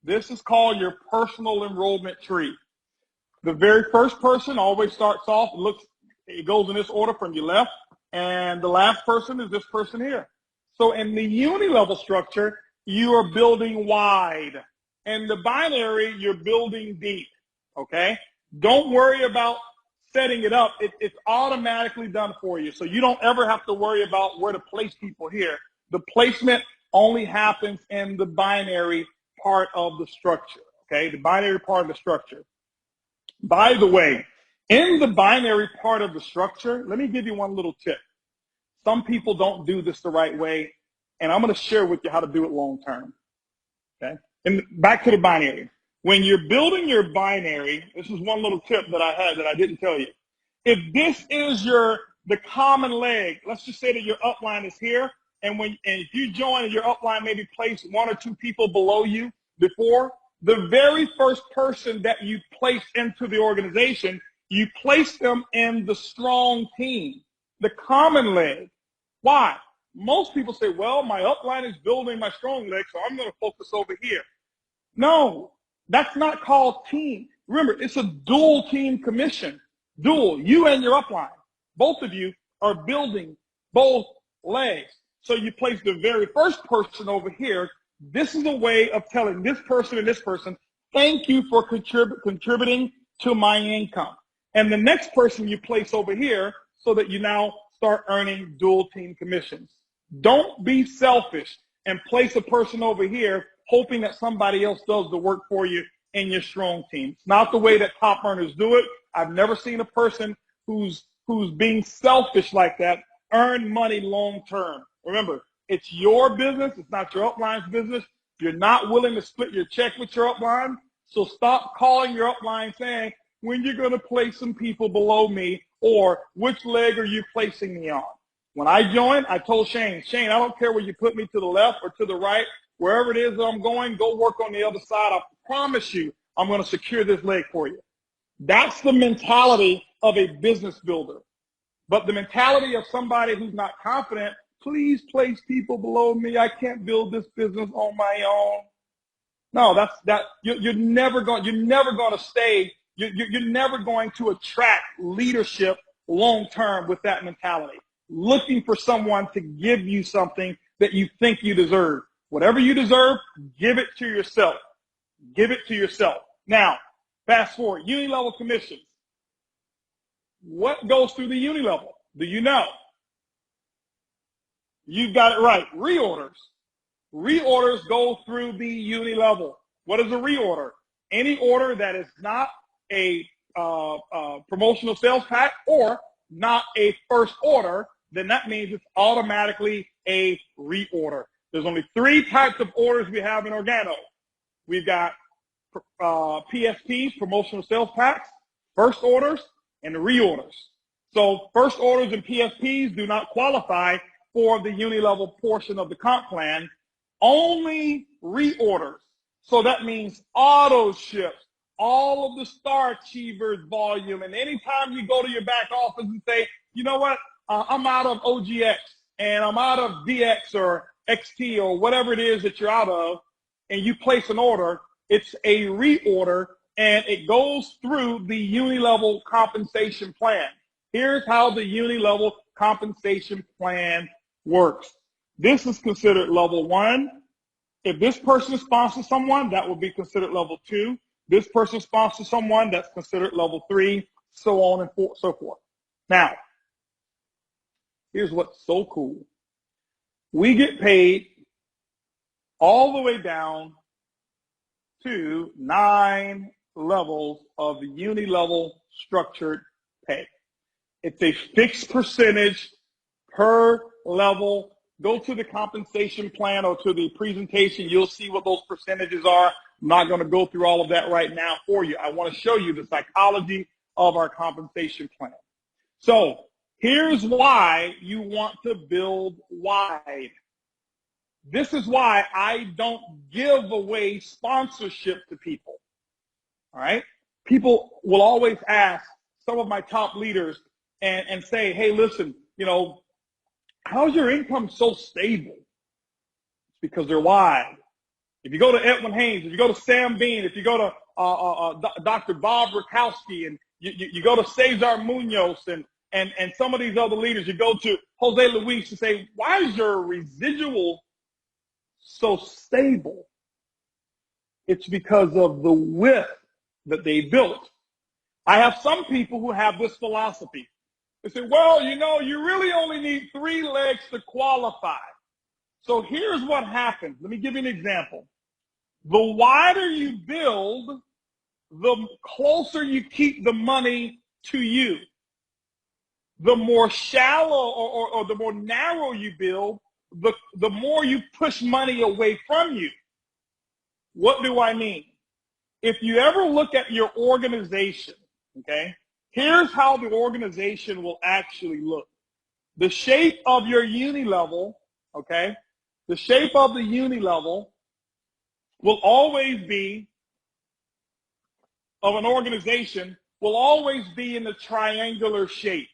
This is called your personal enrollment tree. The very first person always starts off, it goes in this order from your left, and the last person is this person here. So in the uni-level structure, you are building wide. In the binary, you're building deep, okay? Don't worry about setting it up. It's automatically done for you. So you don't ever have to worry about where to place people here. The placement only happens in the binary part of the structure, okay? The binary part of the structure. By the way, in the binary part of the structure, let me give you one little tip. Some people don't do this the right way, and I'm going to share with you how to do it long term. Okay? And back to the binary. When you're building your binary, this is one little tip that I had that I didn't tell you. If this is the common leg, let's just say that your upline is here, and if you join and your upline maybe place one or two people below you before, the very first person that you place into the organization, you place them in the strong team, the common leg. Why? Most people say, well, my upline is building my strong leg, so I'm going to focus over here. No, that's not called team. Remember, it's a dual team commission. Dual, you and your upline. Both of you are building both legs. So you place the very first person over here. This is a way of telling this person and this person, thank you for contributing to my income. And the next person you place over here so that you now start earning dual team commissions. Don't be selfish and place a person over here hoping that somebody else does the work for you in your strong team. It's not the way that top earners do it. I've never seen a person who's being selfish like that earn money long term. Remember, it's your business. It's not your upline's business. You're not willing to split your check with your upline. So stop calling your upline saying, when you're going to place some people below me, or which leg are you placing me on? When I joined, I told Shane, I don't care where you put me to the left or to the right. Wherever it is that I'm going, go work on the other side. I promise you, I'm going to secure this leg for you. That's the mentality of a business builder. But the mentality of somebody who's not confident, please place people below me. I can't build this business on my own. No, you're never going to stay. You're never going to attract leadership long term with that mentality. Looking for someone to give you something that you think you deserve. Whatever you deserve, give it to yourself. Give it to yourself. Now, fast forward, uni-level commissions. What goes through the uni-level? Do you know? You've got it right. Reorders. Reorders go through the uni-level. What is a reorder? Any order that is not a promotional sales pack or not a first order, then that means it's automatically a reorder. There's only 3 types of orders we have in Organo. We've got PSPs, promotional sales packs, first orders, and reorders. So first orders and PSPs do not qualify for the uni-level portion of the comp plan. Only reorders. So that means auto ships, all of the Star Achievers volume, and anytime you go to your back office and say, you know what, I'm out of OGX, and I'm out of DX or XT or whatever it is that you're out of, and you place an order, it's a reorder, and it goes through the uni-level compensation plan. Here's how the uni-level compensation plan works. This is considered level 1. If this person sponsors someone, that will be considered level 2. This person sponsors someone, that's considered level 3, so on and so forth. Now, here's what's so cool. We get paid all the way down to 9 levels of the uni-level structured pay. It's a fixed percentage per level. Go to the compensation plan or to the presentation. You'll see what those percentages are. I'm not going to go through all of that right now for you. I want to show you the psychology of our compensation plan. So here's why you want to build wide. This is why I don't give away sponsorship to people. All right? People will always ask some of my top leaders and say, hey, listen, how's your income so stable? It's because they're wide. If you go to Edwin Haynes, if you go to Sam Bean, if you go to Dr. Bob Rakowski, and you go to Cesar Munoz and some of these other leaders, you go to Jose Luis to say, why is your residual so stable? It's because of the width that they built. I have some people who have this philosophy. They say, well, you really only need 3 legs to qualify. So here's what happens. Let me give you an example. The wider you build, the closer you keep the money to you. The more shallow or the more narrow you build, the more you push money away from you. What do I mean? If you ever look at your organization, okay, here's how the organization will actually look. The shape of your uni level, okay, the shape of the uni level will always be, of an organization, will always be in the triangular shape.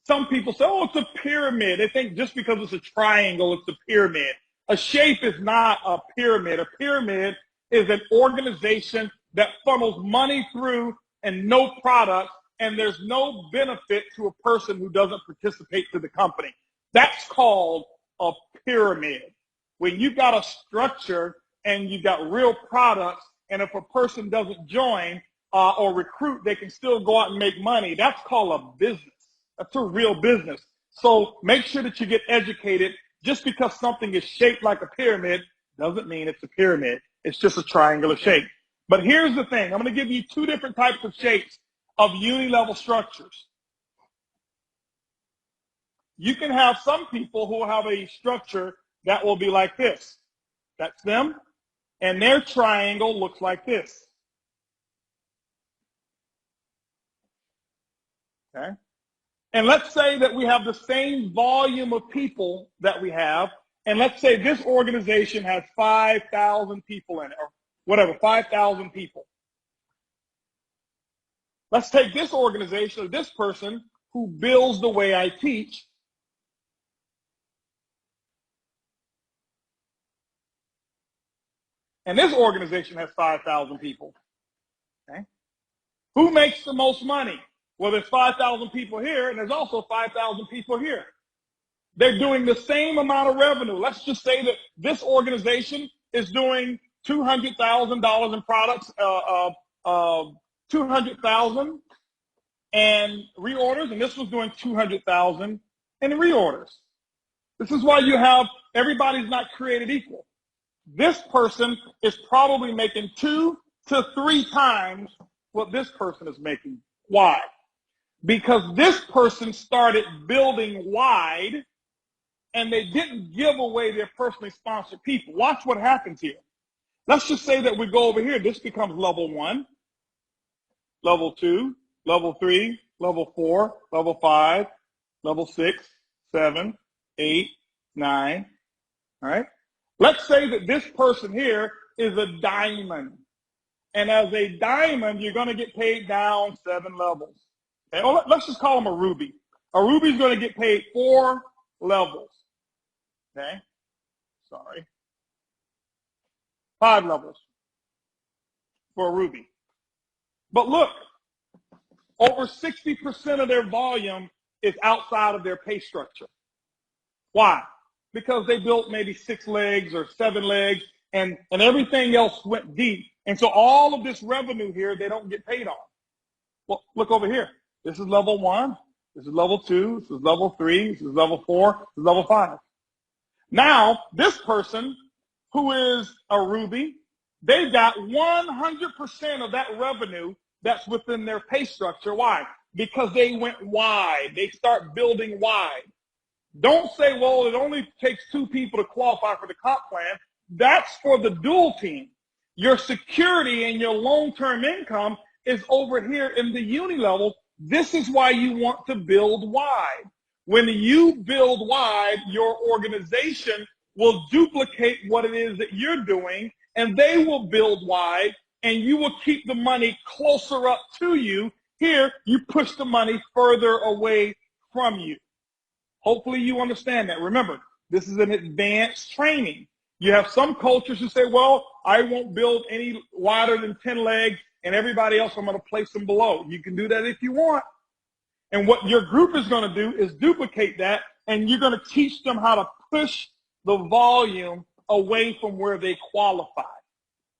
Some people say, oh, it's a pyramid. They think just because it's a triangle, it's a pyramid. A shape is not a pyramid. A pyramid is an organization that funnels money through and no product, and there's no benefit to a person who doesn't participate to the company. That's called a pyramid. When you've got a structure and you've got real products, and if a person doesn't join or recruit, they can still go out and make money. That's called a business. That's a real business. So make sure that you get educated. Just because something is shaped like a pyramid doesn't mean it's a pyramid. It's just a triangular shape. But here's the thing. I'm going to give you 2 different types of shapes of uni-level structures. You can have some people who have a structure that will be like this. That's them. And their triangle looks like this. Okay? And let's say that we have the same volume of people that we have, and let's say this organization has 5,000 people in it, or whatever, 5,000 people. Let's take this organization, or this person who builds the way I teach, and this organization has 5,000 people. Okay? Who makes the most money? Well, there's 5,000 people here, and there's also 5,000 people here. They're doing the same amount of revenue. Let's just say that this organization is doing $200,000 in products, 200,000 and reorders, and this was doing 200,000 in reorders. This is why you have, everybody's not created equal. This person is probably making 2 to 3 times what this person is making. Why? Because this person started building wide and they didn't give away their personally sponsored people. Watch what happens here. Let's just say that we go over here. This becomes level 1, level 2, level 3, level 4, level 5, level 6, 7, 8, 9. All right? Let's say that this person here is a diamond. And as a diamond, you're going to get paid down 7 levels. Okay? Well, let's just call them a ruby. A ruby is going to get paid 4 levels. Okay? Sorry. 5 levels for a ruby. But look, over 60% of their volume is outside of their pay structure. Why? Because they built maybe 6 legs or 7 legs, and everything else went deep. And so all of this revenue here, they don't get paid on. Well, look over here. This is level 1. This is level 2. This is level 3. This is level 4. This is level 5. Now, this person who is a ruby, they've got 100% of that revenue that's within their pay structure. Why? Because they went wide. They start building wide. Don't say, well, it only takes 2 people to qualify for the comp plan. That's for the dual team. Your security and your long-term income is over here in the uni level. This is why you want to build wide. When you build wide, your organization will duplicate what it is that you're doing, and they will build wide, and you will keep the money closer up to you. Here, you push the money further away from you. Hopefully you understand that. Remember, this is an advanced training. You have some cultures who say, well, I won't build any wider than 10 legs, and everybody else, I'm going to place them below. You can do that if you want. And what your group is going to do is duplicate that, and you're going to teach them how to push the volume away from where they qualify.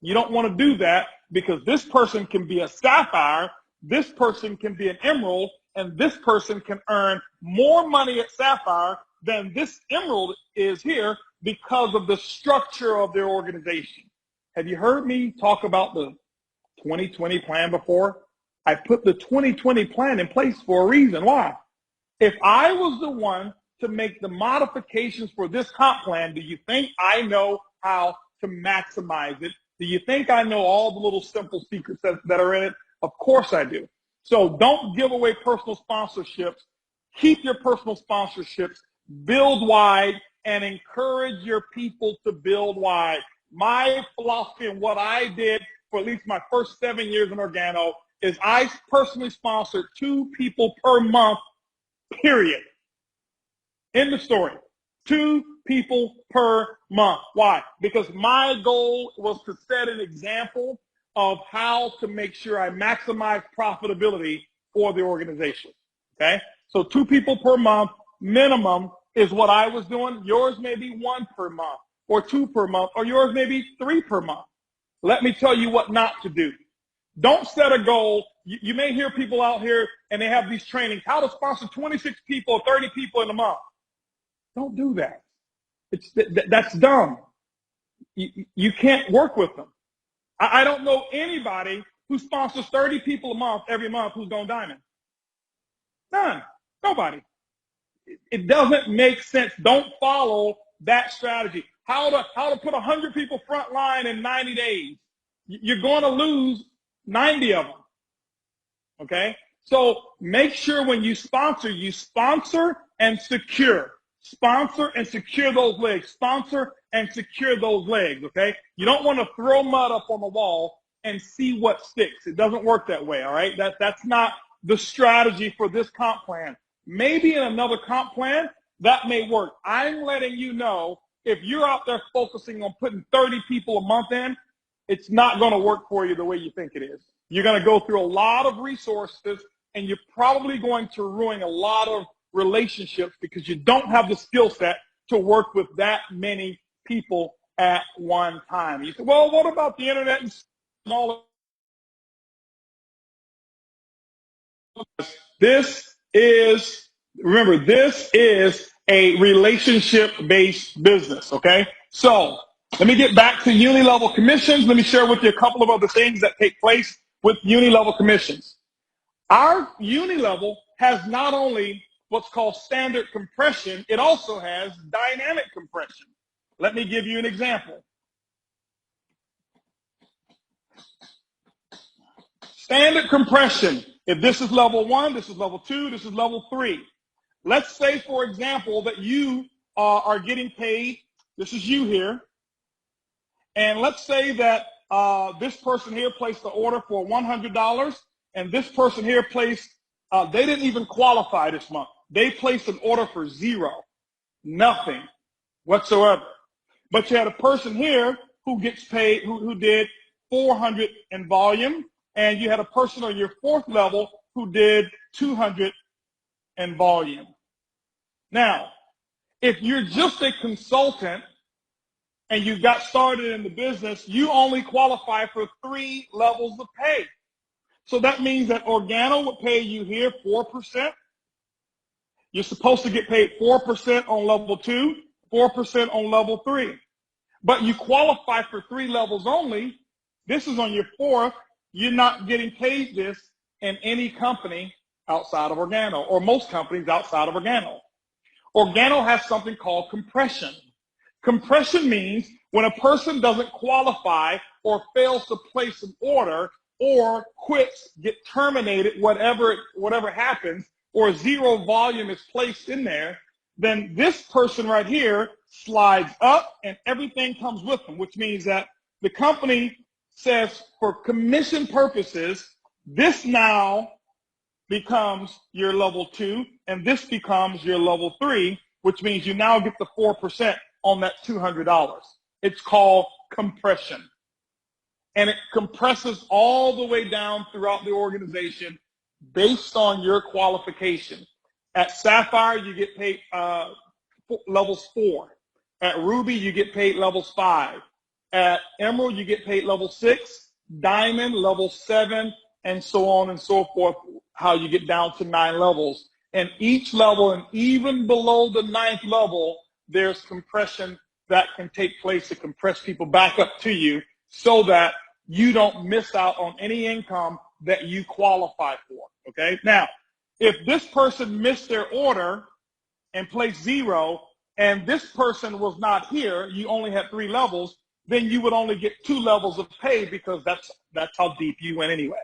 You don't want to do that because this person can be a sapphire, this person can be an emerald, and this person can earn more money at sapphire than this emerald is here because of the structure of their organization. Have you heard me talk about the 2020 plan before? I put the 2020 plan in place for a reason. Why? If I was the one to make the modifications for this comp plan, do you think I know how to maximize it? Do you think I know all the little simple secrets that are in it? Of course I do. So don't give away personal sponsorships. Keep your personal sponsorships. Build wide and encourage your people to build wide. My philosophy and what I did for at least my first 7 years in Organo is I personally sponsored 2 people per month, period. End of story. 2 people per month. Why? Because my goal was to set an example of how to make sure I maximize profitability for the organization. Okay? So 2 people per month minimum is what I was doing. Yours may be 1 per month or 2 per month, or yours may be 3 per month. Let me tell you what not to do. Don't set a goal. You may hear people out here and they have these trainings, how to sponsor 26 people or 30 people in a month. Don't do that. That's dumb. You can't work with them. I don't know anybody who sponsors 30 people a month every month who's going diamond. None. Nobody. It doesn't make sense. Don't follow that strategy. How to put 100 people front line in 90 days. You're going to lose 90 of them. Okay? So make sure when you sponsor and secure. Sponsor and secure those legs. Sponsor and secure those legs, okay? You don't want to throw mud up on the wall and see what sticks. It doesn't work that way, all right? That's not the strategy for this comp plan. Maybe in another comp plan, that may work. I'm letting you know, if you're out there focusing on putting 30 people a month in, it's not going to work for you the way you think it is. You're going to go through a lot of resources, and you're probably going to ruin a lot of relationships because you don't have the skill set to work with that many people at one time. You say, well, what about the internet and all of this? Remember, this is a relationship-based business, okay? So let me get back to uni-level commissions. Let me share with you a couple of other things that take place with uni-level commissions. Our uni-level has not only what's called standard compression, it also has dynamic compression. Let me give you an example. Standard compression, if this is level 1, this is level 2, this is level 3. Let's say, for example, that you are getting paid, this is you here, and let's say that this person here placed the order for $100, and this person here placed, they didn't even qualify this month. They placed an order for 0, nothing whatsoever. But you had a person here who gets paid, who did 400 in volume, and you had a person on your 4th level who did 200 in volume. Now, if you're just a consultant and you got started in the business, you only qualify for 3 levels of pay. So that means that Organo would pay you here 4%. You're supposed to get paid 4% on level 2, 4% on level 3. But you qualify for 3 levels only. This is on your 4th. You're not getting paid this in any company outside of Organo, or most companies outside of Organo. Organo has something called compression. Compression means when a person doesn't qualify or fails to place an order or quits, get terminated, whatever happens, or 0 volume is placed in there, then this person right here slides up and everything comes with them, which means that the company says for commission purposes, this now becomes your level 2 and this becomes your level 3, which means you now get the 4% on that $200. It's called compression. And it compresses all the way down throughout the organization based on your qualification. At Sapphire, you get paid levels 4. At Ruby, you get paid levels 5. At Emerald, you get paid level 6. Diamond, level 7, and so on and so forth, how you get down to 9 levels. And each level, and even below the 9th level, there's compression that can take place to compress people back up to you so that you don't miss out on any income that you qualify for, okay? Now, if this person missed their order and placed 0, and this person was not here, you only had 3 levels, then you would only get 2 levels of pay because that's how deep you went anyway,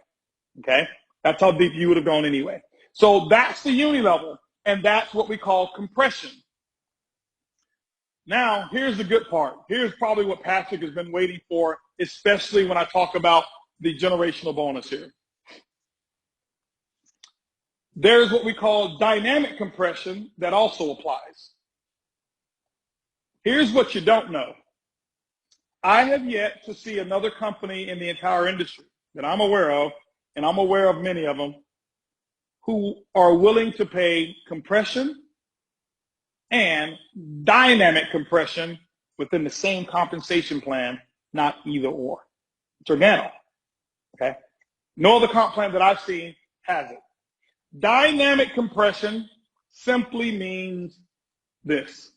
okay? That's how deep you would have gone anyway. So that's the uni level, and that's what we call compression. Now, here's the good part. Here's probably what Patrick has been waiting for, especially when I talk about the generational bonus here. There's what we call dynamic compression that also applies. Here's what you don't know. I have yet to see another company in the entire industry that I'm aware of, and I'm aware of many of them, who are willing to pay compression and dynamic compression within the same compensation plan, not either or. It's organo, okay? No other comp plan that I've seen has it. Dynamic compression simply means this,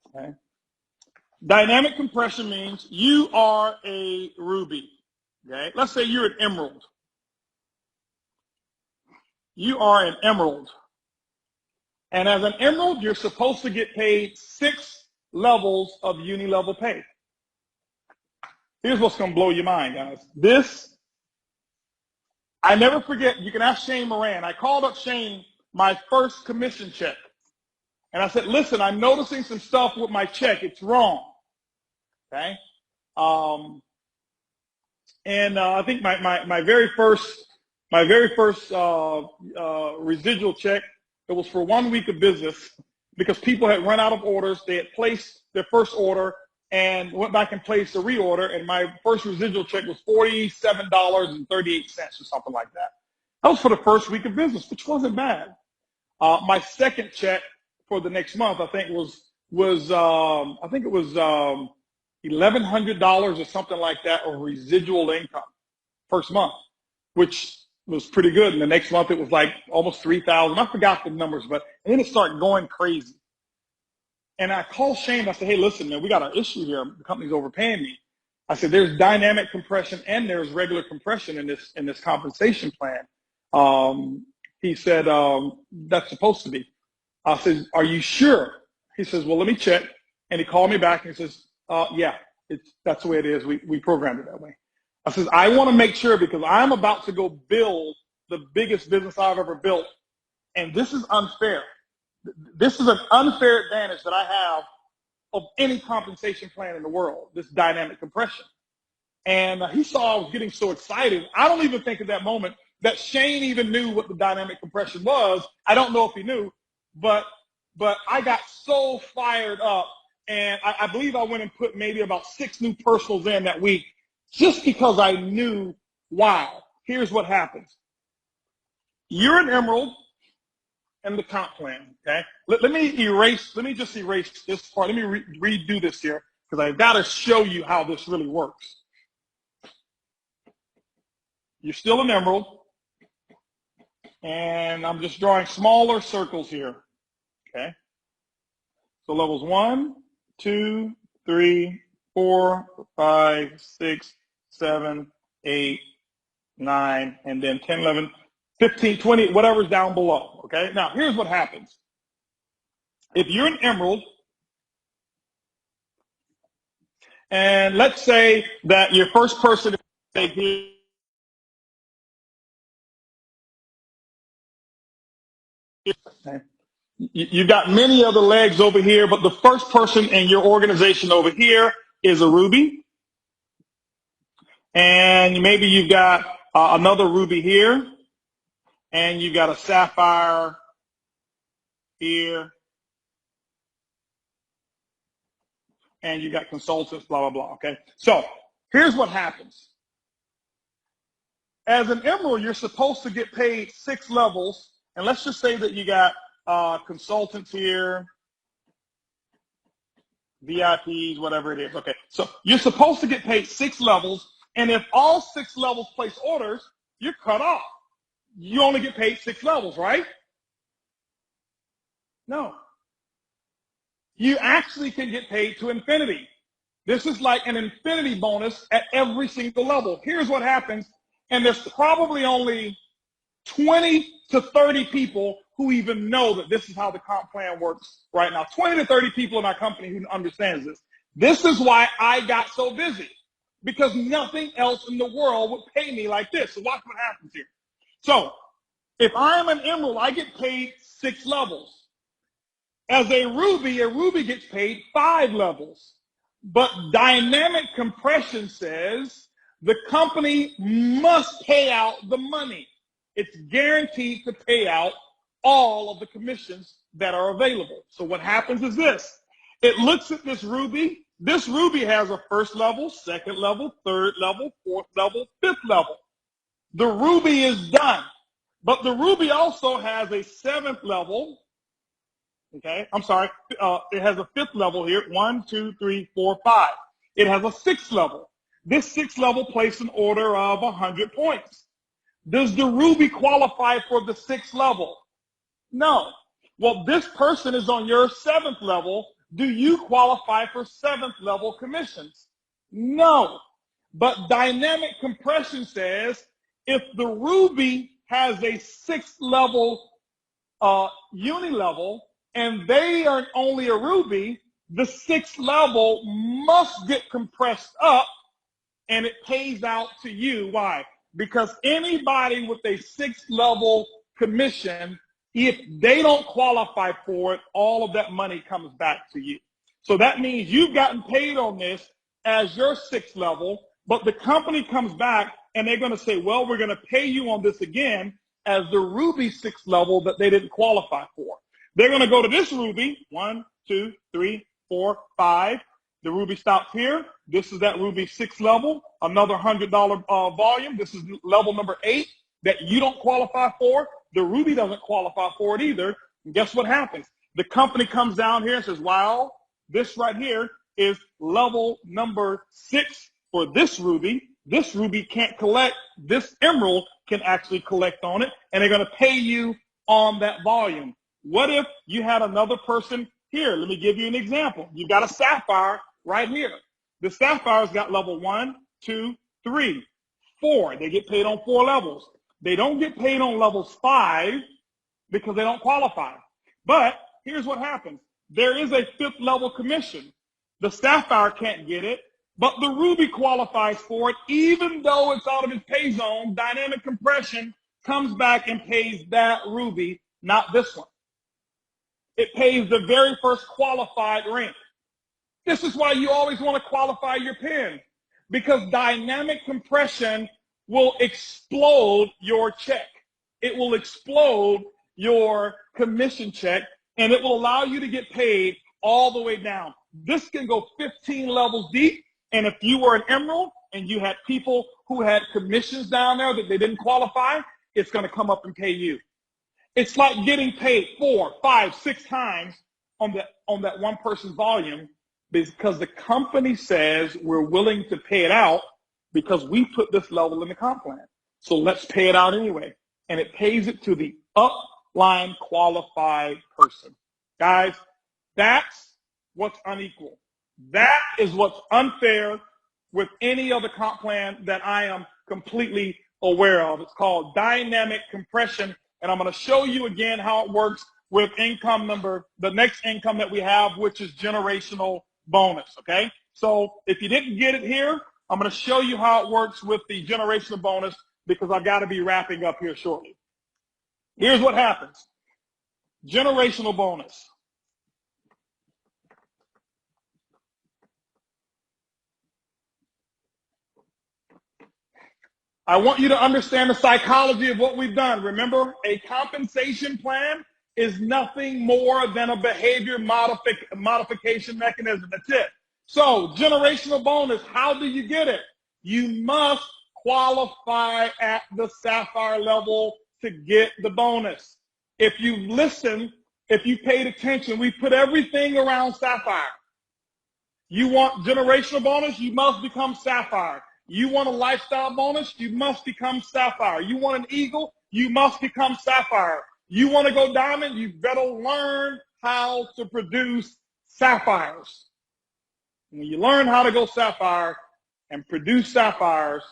okay? Dynamic compression means you are a Ruby, okay? Let's say you're an Emerald. You are an Emerald. And as an Emerald, you're supposed to get paid 6 levels of uni-level pay. Here's what's going to blow your mind, guys. This, I never forget, you can ask Shane Moran. I called up Shane my first commission check. And I said, listen, I'm noticing some stuff with my check. It's wrong. Okay? I think my very first residual check, it was for 1 week of business because people had run out of orders. They had placed their first order and went back and placed a reorder. And my first residual check was $47.38 or something like that. That was for the first week of business, which wasn't bad. My second check for the next month, I think it was $1,100 or something like that of residual income first month, which was pretty good. And the next month it was like almost 3,000. I forgot the numbers, and then it started going crazy. And I called Shane. I said, hey, listen, man, we got an issue here. The company's overpaying me. I said, there's dynamic compression and there's regular compression in this compensation plan. He said, that's supposed to be. I said, are you sure? He says, well, let me check. And he called me back and he says, yeah, that's the way it is. We programmed it that way. I says, I want to make sure because I'm about to go build the biggest business I've ever built. And this is unfair. This is an unfair advantage that I have of any compensation plan in the world, this dynamic compression. And he saw I was getting so excited. I don't even think at that moment that Shane even knew what the dynamic compression was. I don't know if he knew, but I got so fired up. And I believe I went and put maybe about 6 new personals in that week just because I knew, wow, here's what happens. You're an Emerald and the comp plan, okay? Let me just erase this part. Let me redo this here because I've got to show you how this really works. You're still an Emerald, and I'm just drawing smaller circles here, okay? So levels 1, 2, 3, 4, 5, 6, 7, 8, 9, and then 10, 11, 15, 20, whatever's down below, okay? Now, here's what happens. If you're an Emerald, and let's say that your first person to say here, okay, You've got many other legs over here, but the first person in your organization over here is a ruby. And maybe you've got another ruby here, and you've got a sapphire here, and you've got consultants, blah, blah, blah, okay? So here's what happens. As an emerald, you're supposed to get paid 6 levels, and let's just say that you got consultants here, VIPs, whatever it is. Okay, so you're supposed to get paid 6 levels, and if all 6 levels place orders, you're cut off. You only get paid 6 levels, right? No. You actually can get paid to infinity. This is like an infinity bonus at every single level. Here's what happens, and there's probably only 20 to 30 people who even know that this is how the comp plan works right now. 20 to 30 people in our company who understands this. This is why I got so busy, because nothing else in the world would pay me like this. So watch what happens here. So if I'm an emerald, I get paid 6 levels. As a ruby gets paid 5 levels. But dynamic compression says the company must pay out the money. It's guaranteed to pay out all of the commissions that are available. So what happens is this. It looks at this ruby. This ruby has a first level, second level, third level, fourth level, fifth level. The ruby is done. But the ruby also has a 7th level. Okay, I'm sorry. It has a 5th level here. 1, 2, 3, 4, 5. It has a 6th level. This 6th level placed an order of 100 points. Does the ruby qualify for the 6th level? No. Well, this person is on your 7th level. Do you qualify for 7th level commissions? No. But dynamic compression says if the ruby has a 6th level uni-level, and they are only a ruby, the 6th level must get compressed up, and it pays out to you. Why? Because anybody with a 6th level commission, if they don't qualify for it, all of that money comes back to you. So that means you've gotten paid on this as your 6th level, but the company comes back and they're going to say, well, we're going to pay you on this again as the ruby 6th level that they didn't qualify for. They're going to go to this ruby, 1, 2, 3, 4, 5. The ruby stops here. This is that ruby 6th level, another $100 volume. This is level number 8 that you don't qualify for. The ruby doesn't qualify for it either. And guess what happens? The company comes down here and says, wow, this right here is level number 6 for this ruby. This ruby can't collect. This emerald can actually collect on it, and they're going to pay you on that volume. What if you had another person here? Let me give you an example. You've got a sapphire right here. The sapphire's got level 1, 2, 3, 4. They get paid on 4 levels. They don't get paid on levels 5 because they don't qualify. But here's what happens. There is a 5th level commission. The sapphire can't get it, but the ruby qualifies for it, even though it's out of its pay zone. Dynamic compression comes back and pays that ruby, not this one. It pays the very first qualified rank. This is why you always want to qualify your pen, because dynamic compression will explode your check. It will explode your commission check, and it will allow you to get paid all the way down. This can go 15 levels deep, and if you were an emerald and you had people who had commissions down there that they didn't qualify, it's going to come up and pay you. It's like getting paid 4, 5, 6 times on that one person's volume, because the company says we're willing to pay it out because we put this level in the comp plan. So let's pay it out anyway. And it pays it to the upline qualified person. Guys, that's what's unequal. That is what's unfair with any other comp plan that I am completely aware of. It's called dynamic compression. And I'm going to show you again how it works with income number, the next income that we have, which is generational bonus, okay? So if you didn't get it here, I'm going to show you how it works with the generational bonus, because I've got to be wrapping up here shortly. Here's what happens. Generational bonus. I want you to understand the psychology of what we've done. Remember, a compensation plan is nothing more than a behavior modification mechanism. That's it. So, generational bonus, how do you get it? You must qualify at the sapphire level to get the bonus. If you listen, if you paid attention, we put everything around sapphire. You want generational bonus, you must become sapphire. You want a lifestyle bonus, you must become sapphire. You want an eagle, you must become sapphire. You want to go diamond, you better learn how to produce sapphires. When you learn how to go sapphire and produce sapphires,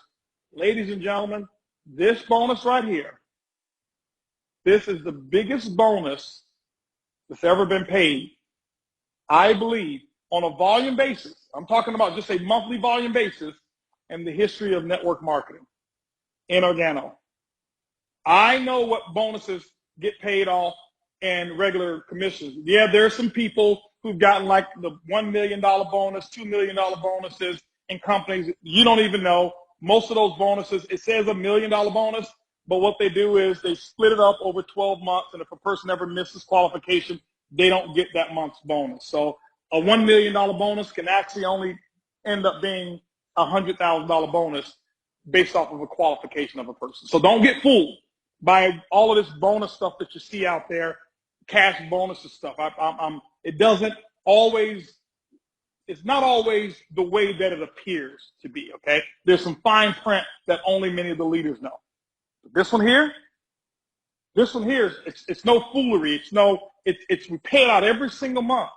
ladies and gentlemen, this bonus right here, this is the biggest bonus that's ever been paid, I believe, on a volume basis. I'm talking about just a monthly volume basis in the history of network marketing in Organo. I know what bonuses get paid off and regular commissions. Yeah, there are some people who've gotten like the $1 million bonus, $2 million bonuses in companies you don't even know. Most of those bonuses, it says $1 million bonus, but what they do is they split it up over 12 months, and if a person ever misses qualification, they don't get that month's bonus. So a $1 million bonus can actually only end up being a $100,000 bonus based off of a qualification of a person. So don't get fooled by all of this bonus stuff that you see out there, cash bonuses stuff. It doesn't always, it's not always the way that it appears to be, okay? There's some fine print that only many of the leaders know. This one here, it's no foolery. It's we pay it out every single month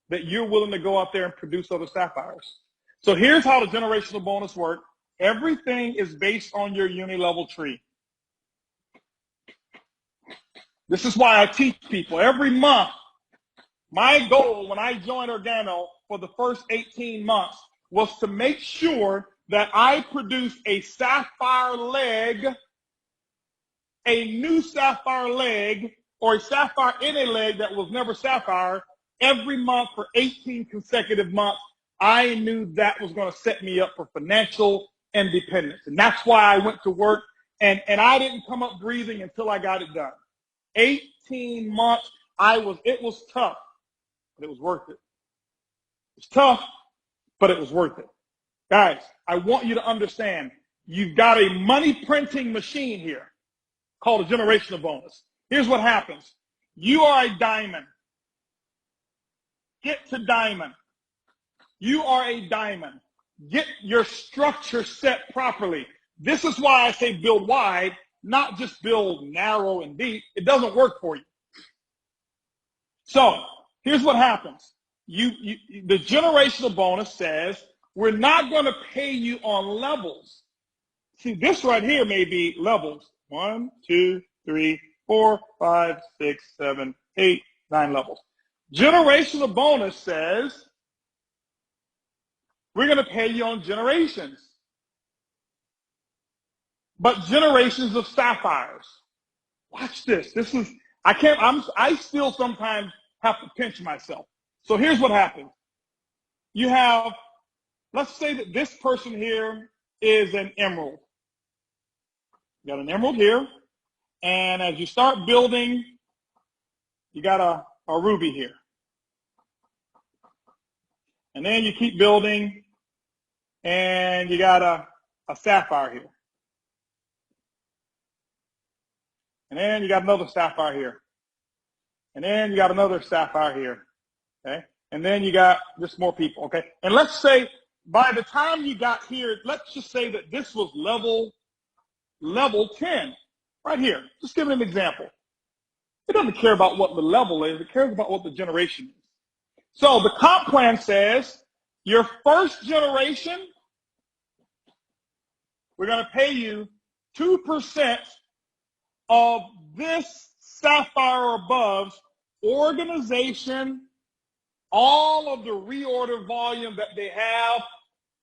that you're willing to go out there and produce other sapphires. So here's how the generational bonus works. Everything is based on your uni-level tree. This is why I teach people every month. My goal when I joined Organo for the first 18 months was to make sure that I produced a sapphire leg, a new sapphire leg, or a sapphire in a leg that was never sapphire every month for 18 consecutive months. I knew that was going to set me up for financial independence. And that's why I went to work, and I didn't come up breathing until I got it done. 18 months, it was tough, but it was worth it. It's tough, but it was worth it. Guys, I want you to understand, you've got a money printing machine here called a generational bonus. Here's what happens. You are a diamond. Get to diamond. You are a diamond. Get your structure set properly. This is why I say build wide, not just build narrow and deep. It doesn't work for you. So here's what happens. The generational bonus says, we're not going to pay you on levels. See, this right here may be levels. 1, 2, 3, 4, 5, 6, 7, 8, 9 levels. Generational bonus says, we're going to pay you on generations. But generations of sapphires. Watch this. I still sometimes have to pinch myself. So here's what happens. You have, let's say that this person here is an emerald. You got an emerald here. And as you start building, you got a ruby here. And then you keep building, and you got a sapphire here. And then you got another sapphire here. And then you got another sapphire here. Okay? And then you got just more people. Okay? And let's say by the time you got here, let's just say that this was level 10. Right here. Just give it an example. It doesn't care about what the level is. It cares about what the generation is. So the comp plan says your first generation, we're going to pay you 2% of this sapphire or above organization, all of the reorder volume that they have,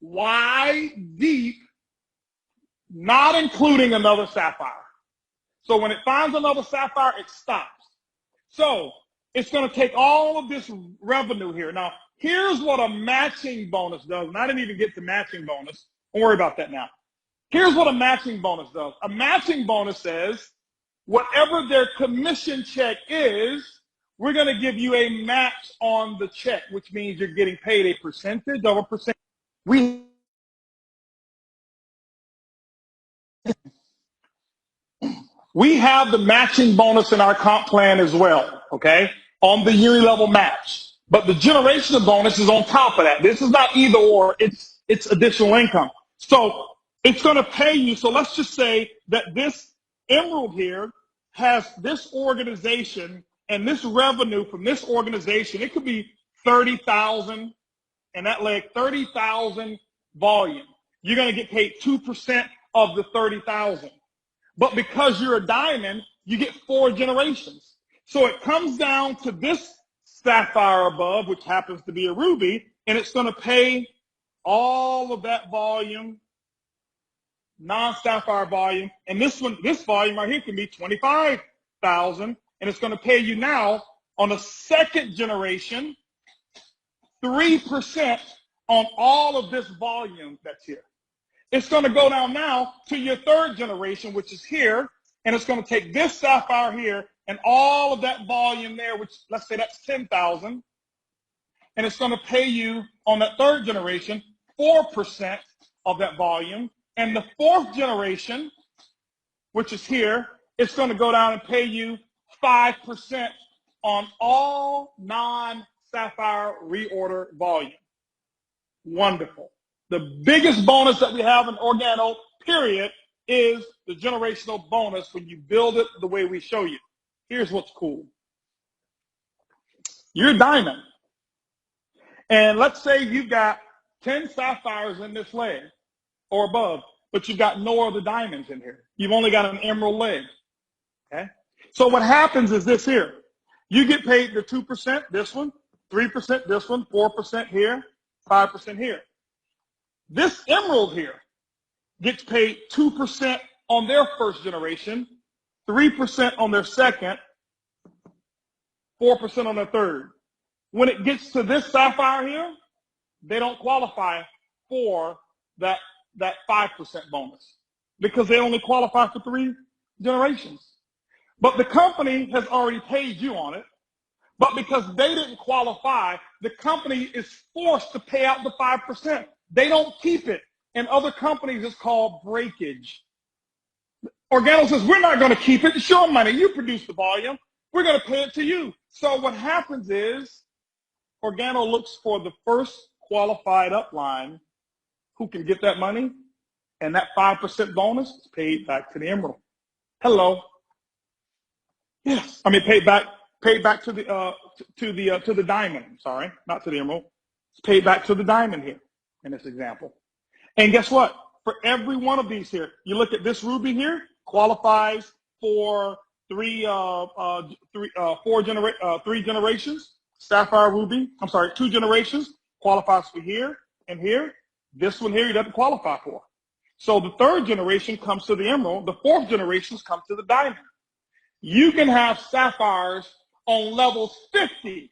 wide, deep, not including another sapphire. So when it finds another sapphire, it stops. So it's going to take all of this revenue here. Now, here's what a matching bonus does. And I didn't even get to matching bonus. Don't worry about that now. Here's what a matching bonus does. A matching bonus says, whatever their commission check is, we're going to give you a match on the check, which means you're getting paid a percentage of a percent. We have the matching bonus in our comp plan as well, okay, on the uni-level match. But the generational bonus is on top of that. This is not either or, it's additional income. So it's going to pay you. So let's just say that this Emerald here has this organization and this revenue from this organization. It could be 30,000 and that leg 30,000 volume. You're going to get paid 2% of the 30,000. But because you're a diamond, you get 4 generations. So it comes down to this sapphire above, which happens to be a ruby, and it's going to pay all of that volume, non-sapphire volume. And this volume right here can be 25,000, and it's going to pay you now on a second generation 3% on all of this volume that's here. It's going to go down now to your third generation, which is here, and it's going to take this sapphire here and all of that volume there, which let's say that's 10,000, and it's going to pay you on that third generation 4% of that volume, and the fourth generation, which is here, it's going to go down and pay you 5% on all non-sapphire reorder volume. Wonderful. The biggest bonus that we have in Organo, period, is the generational bonus when you build it the way we show you. Here's what's cool. You're a diamond. And let's say you've got 10 sapphires in this leg or above, but you've got no other diamonds in here. You've only got an emerald leg. Okay? So what happens is this here. You get paid the 2%, this one, 3%, this one, 4% here, 5% here. This emerald here gets paid 2% on their first generation, 3% on their second, 4% on their third. When it gets to this sapphire here, they don't qualify for that 5% bonus because they only qualify for 3 generations. But the company has already paid you on it. But because they didn't qualify, the company is forced to pay out the 5%. They don't keep it. In other companies, it's called breakage. Organo says, we're not going to keep it. It's your money. You produce the volume. We're going to pay it to you. So what happens is Organo looks for the first qualified upline who can get that money, and that 5% bonus is paid back to the emerald. Hello. Yes. I mean, paid back to the diamond. Sorry, not to the emerald. It's paid back to the diamond here in this example. And guess what? For every one of these here, you look at this ruby here, qualifies for 3 generations. Sapphire ruby, 2 generations, qualifies for here and here. This one here, he doesn't qualify for. So the third generation comes to the emerald. The fourth generations come to the diamond. You can have sapphires on levels 50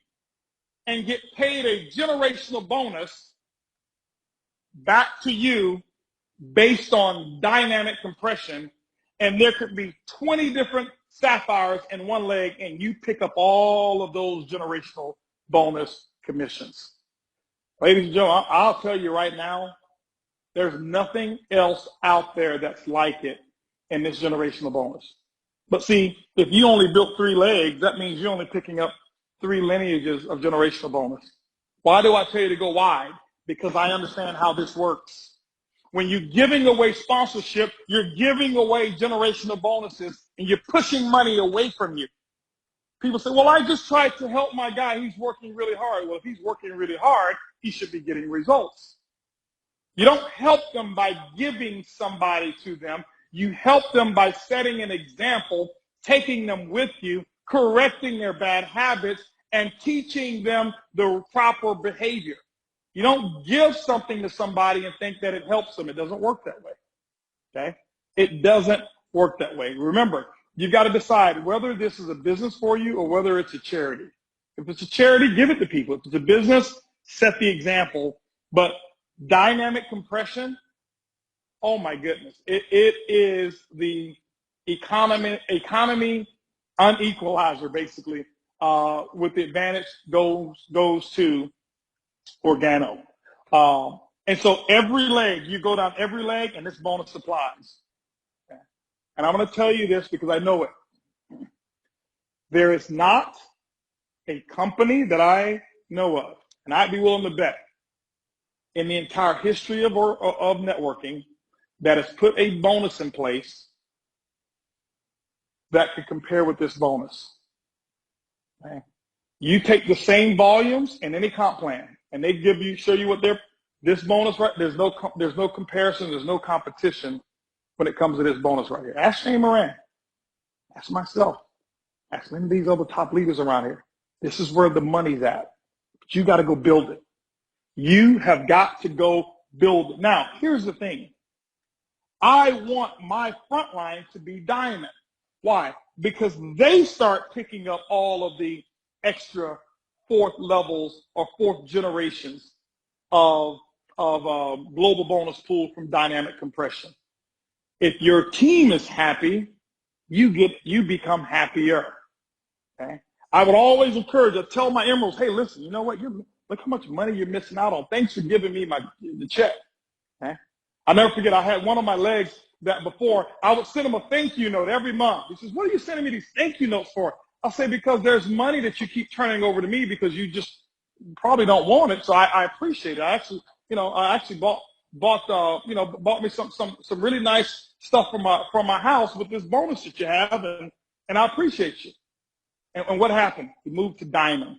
and get paid a generational bonus back to you based on dynamic compression, and there could be 20 different sapphires in one leg, and you pick up all of those generational bonus commissions. Ladies and gentlemen, I'll tell you right now, there's nothing else out there that's like it in this generational bonus. But see, if you only built 3 legs, that means you're only picking up 3 lineages of generational bonus. Why do I tell you to go wide? Because I understand how this works. When you're giving away sponsorship, you're giving away generational bonuses, and you're pushing money away from you. People say, well, I just tried to help my guy. He's working really hard. Well, if he's working really hard, he should be getting results. You don't help them by giving somebody to them. You help them by setting an example, taking them with you, correcting their bad habits, and teaching them the proper behavior. You don't give something to somebody and think that it helps them. It doesn't work that way. Okay? It doesn't work that way. Remember, You've got to decide whether this is a business for you or whether it's a charity. If it's a charity, give it to people. If it's a business, set the example. But dynamic compression, oh my goodness, it is the economy unequalizer, basically, with the advantage goes to Organo. And so every leg, you go down every leg, and this bonus applies. Okay. And I'm going to tell you this because I know it. There is not a company that I know of, and I'd be willing to bet, in the entire history of networking that has put a bonus in place that could compare with this bonus. Okay. You take the same volumes in any comp plan, and they show you what this bonus, right? There's no comparison, there's no competition when it comes to this bonus right here. Ask Shane Moran, ask myself, ask any of these other top leaders around here. This is where the money's at, but you got to go build it. You have got to go build it. Now, here's the thing. I want my front line to be diamond. Why? Because they start picking up all of the extra fourth levels or fourth generations of global bonus pool from dynamic compression. If your team is happy, you become happier. Okay? I would always encourage, I tell my emeralds, hey, listen, you know what? Look how much money you're missing out on. Thanks for giving me the check. Okay? I'll never forget, I had one of my legs that before, I would send him a thank you note every month. He says, what are you sending me these thank you notes for? I'll say, because there's money that you keep turning over to me because you just probably don't want it. So I appreciate it. I actually bought me some really nice stuff from my house with this bonus that you have, and I appreciate you. And what happened? He moved to diamond.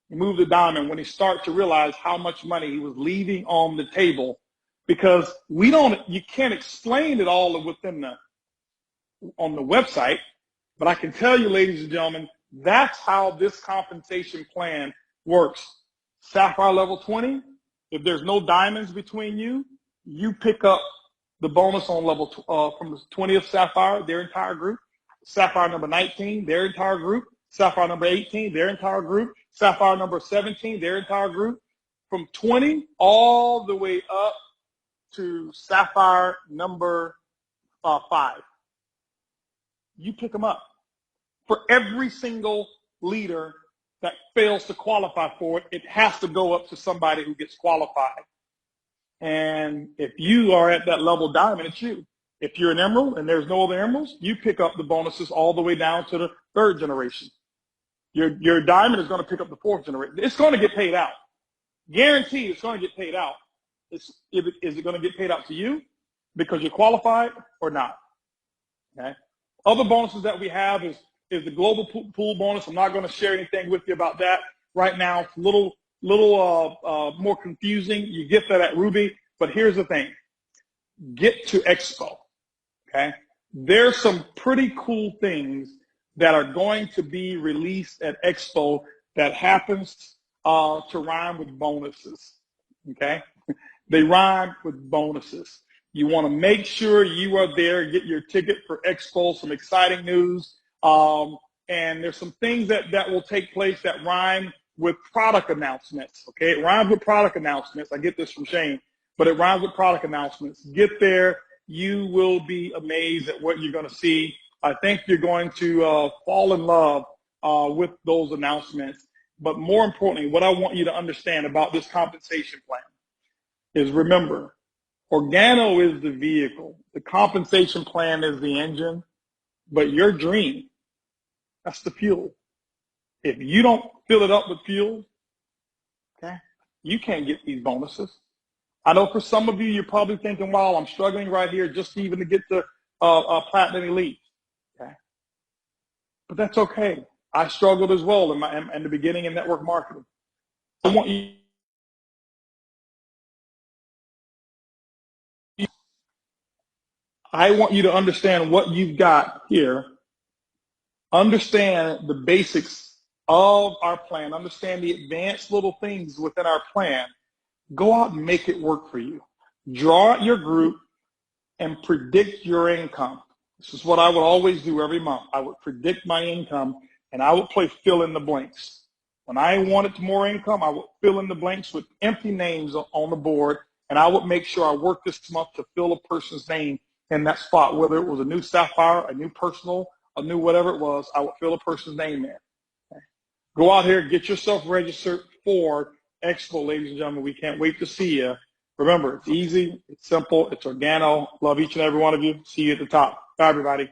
He moved to diamond when he started to realize how much money he was leaving on the table, because you can't explain it all within on the website. But I can tell you, ladies and gentlemen, that's how this compensation plan works. Sapphire level 20, if there's no diamonds between you, you pick up the bonus on level from the 20th Sapphire, their entire group. Sapphire number 19, their entire group. Sapphire number 18, their entire group. Sapphire number 17, their entire group. From 20 all the way up to Sapphire number 5. You pick them up. For every single leader that fails to qualify for it, it has to go up to somebody who gets qualified. And if you are at that level diamond, it's you. If you're an emerald and there's no other emeralds, you pick up the bonuses all the way down to the 3rd generation. Your diamond is going to pick up the 4th generation. It's going to get paid out. Guaranteed it's going to get paid out. Is it going to get paid out to you because you're qualified or not? Okay. Other bonuses that we have is the global pool bonus. I'm not going to share anything with you about that right now. It's a little more confusing. You get that at Ruby, but here's the thing. Get to Expo, okay? There's some pretty cool things that are going to be released at Expo that happens to rhyme with bonuses, okay? They rhyme with bonuses. You want to make sure you are there, get your ticket for Expo, some exciting news. And there's some things that will take place that rhyme with product announcements, okay? It rhymes with product announcements. I get this from Shane, but it rhymes with product announcements. Get there. You will be amazed at what you're going to see. I think you're going to fall in love with those announcements. But more importantly, what I want you to understand about this compensation plan is, remember, Organo is the vehicle. The compensation plan is the engine, but your dream, that's the fuel. If you don't fill it up with fuel, okay, you can't get these bonuses. I know for some of you, you're probably thinking, wow, I'm struggling right here just even to get to Platinum Elite. Okay? But that's okay. I struggled as well in the beginning in network marketing. I want you to understand what you've got here. Understand the basics of our plan. Understand the advanced little things within our plan. Go out and make it work for you. Draw out your group and predict your income. This is what I would always do every month. I would predict my income, and I would play fill in the blanks. When I wanted more income, I would fill in the blanks with empty names on the board, and I would make sure I worked this month to fill a person's name in that spot, whether it was a new sapphire, a new personal, a new whatever it was, I would fill a person's name there. Okay. Go out here, get yourself registered for Expo, ladies and gentlemen. We can't wait to see you. Remember, it's easy, it's simple, it's Organo. Love each and every one of you. See you at the top. Bye, everybody.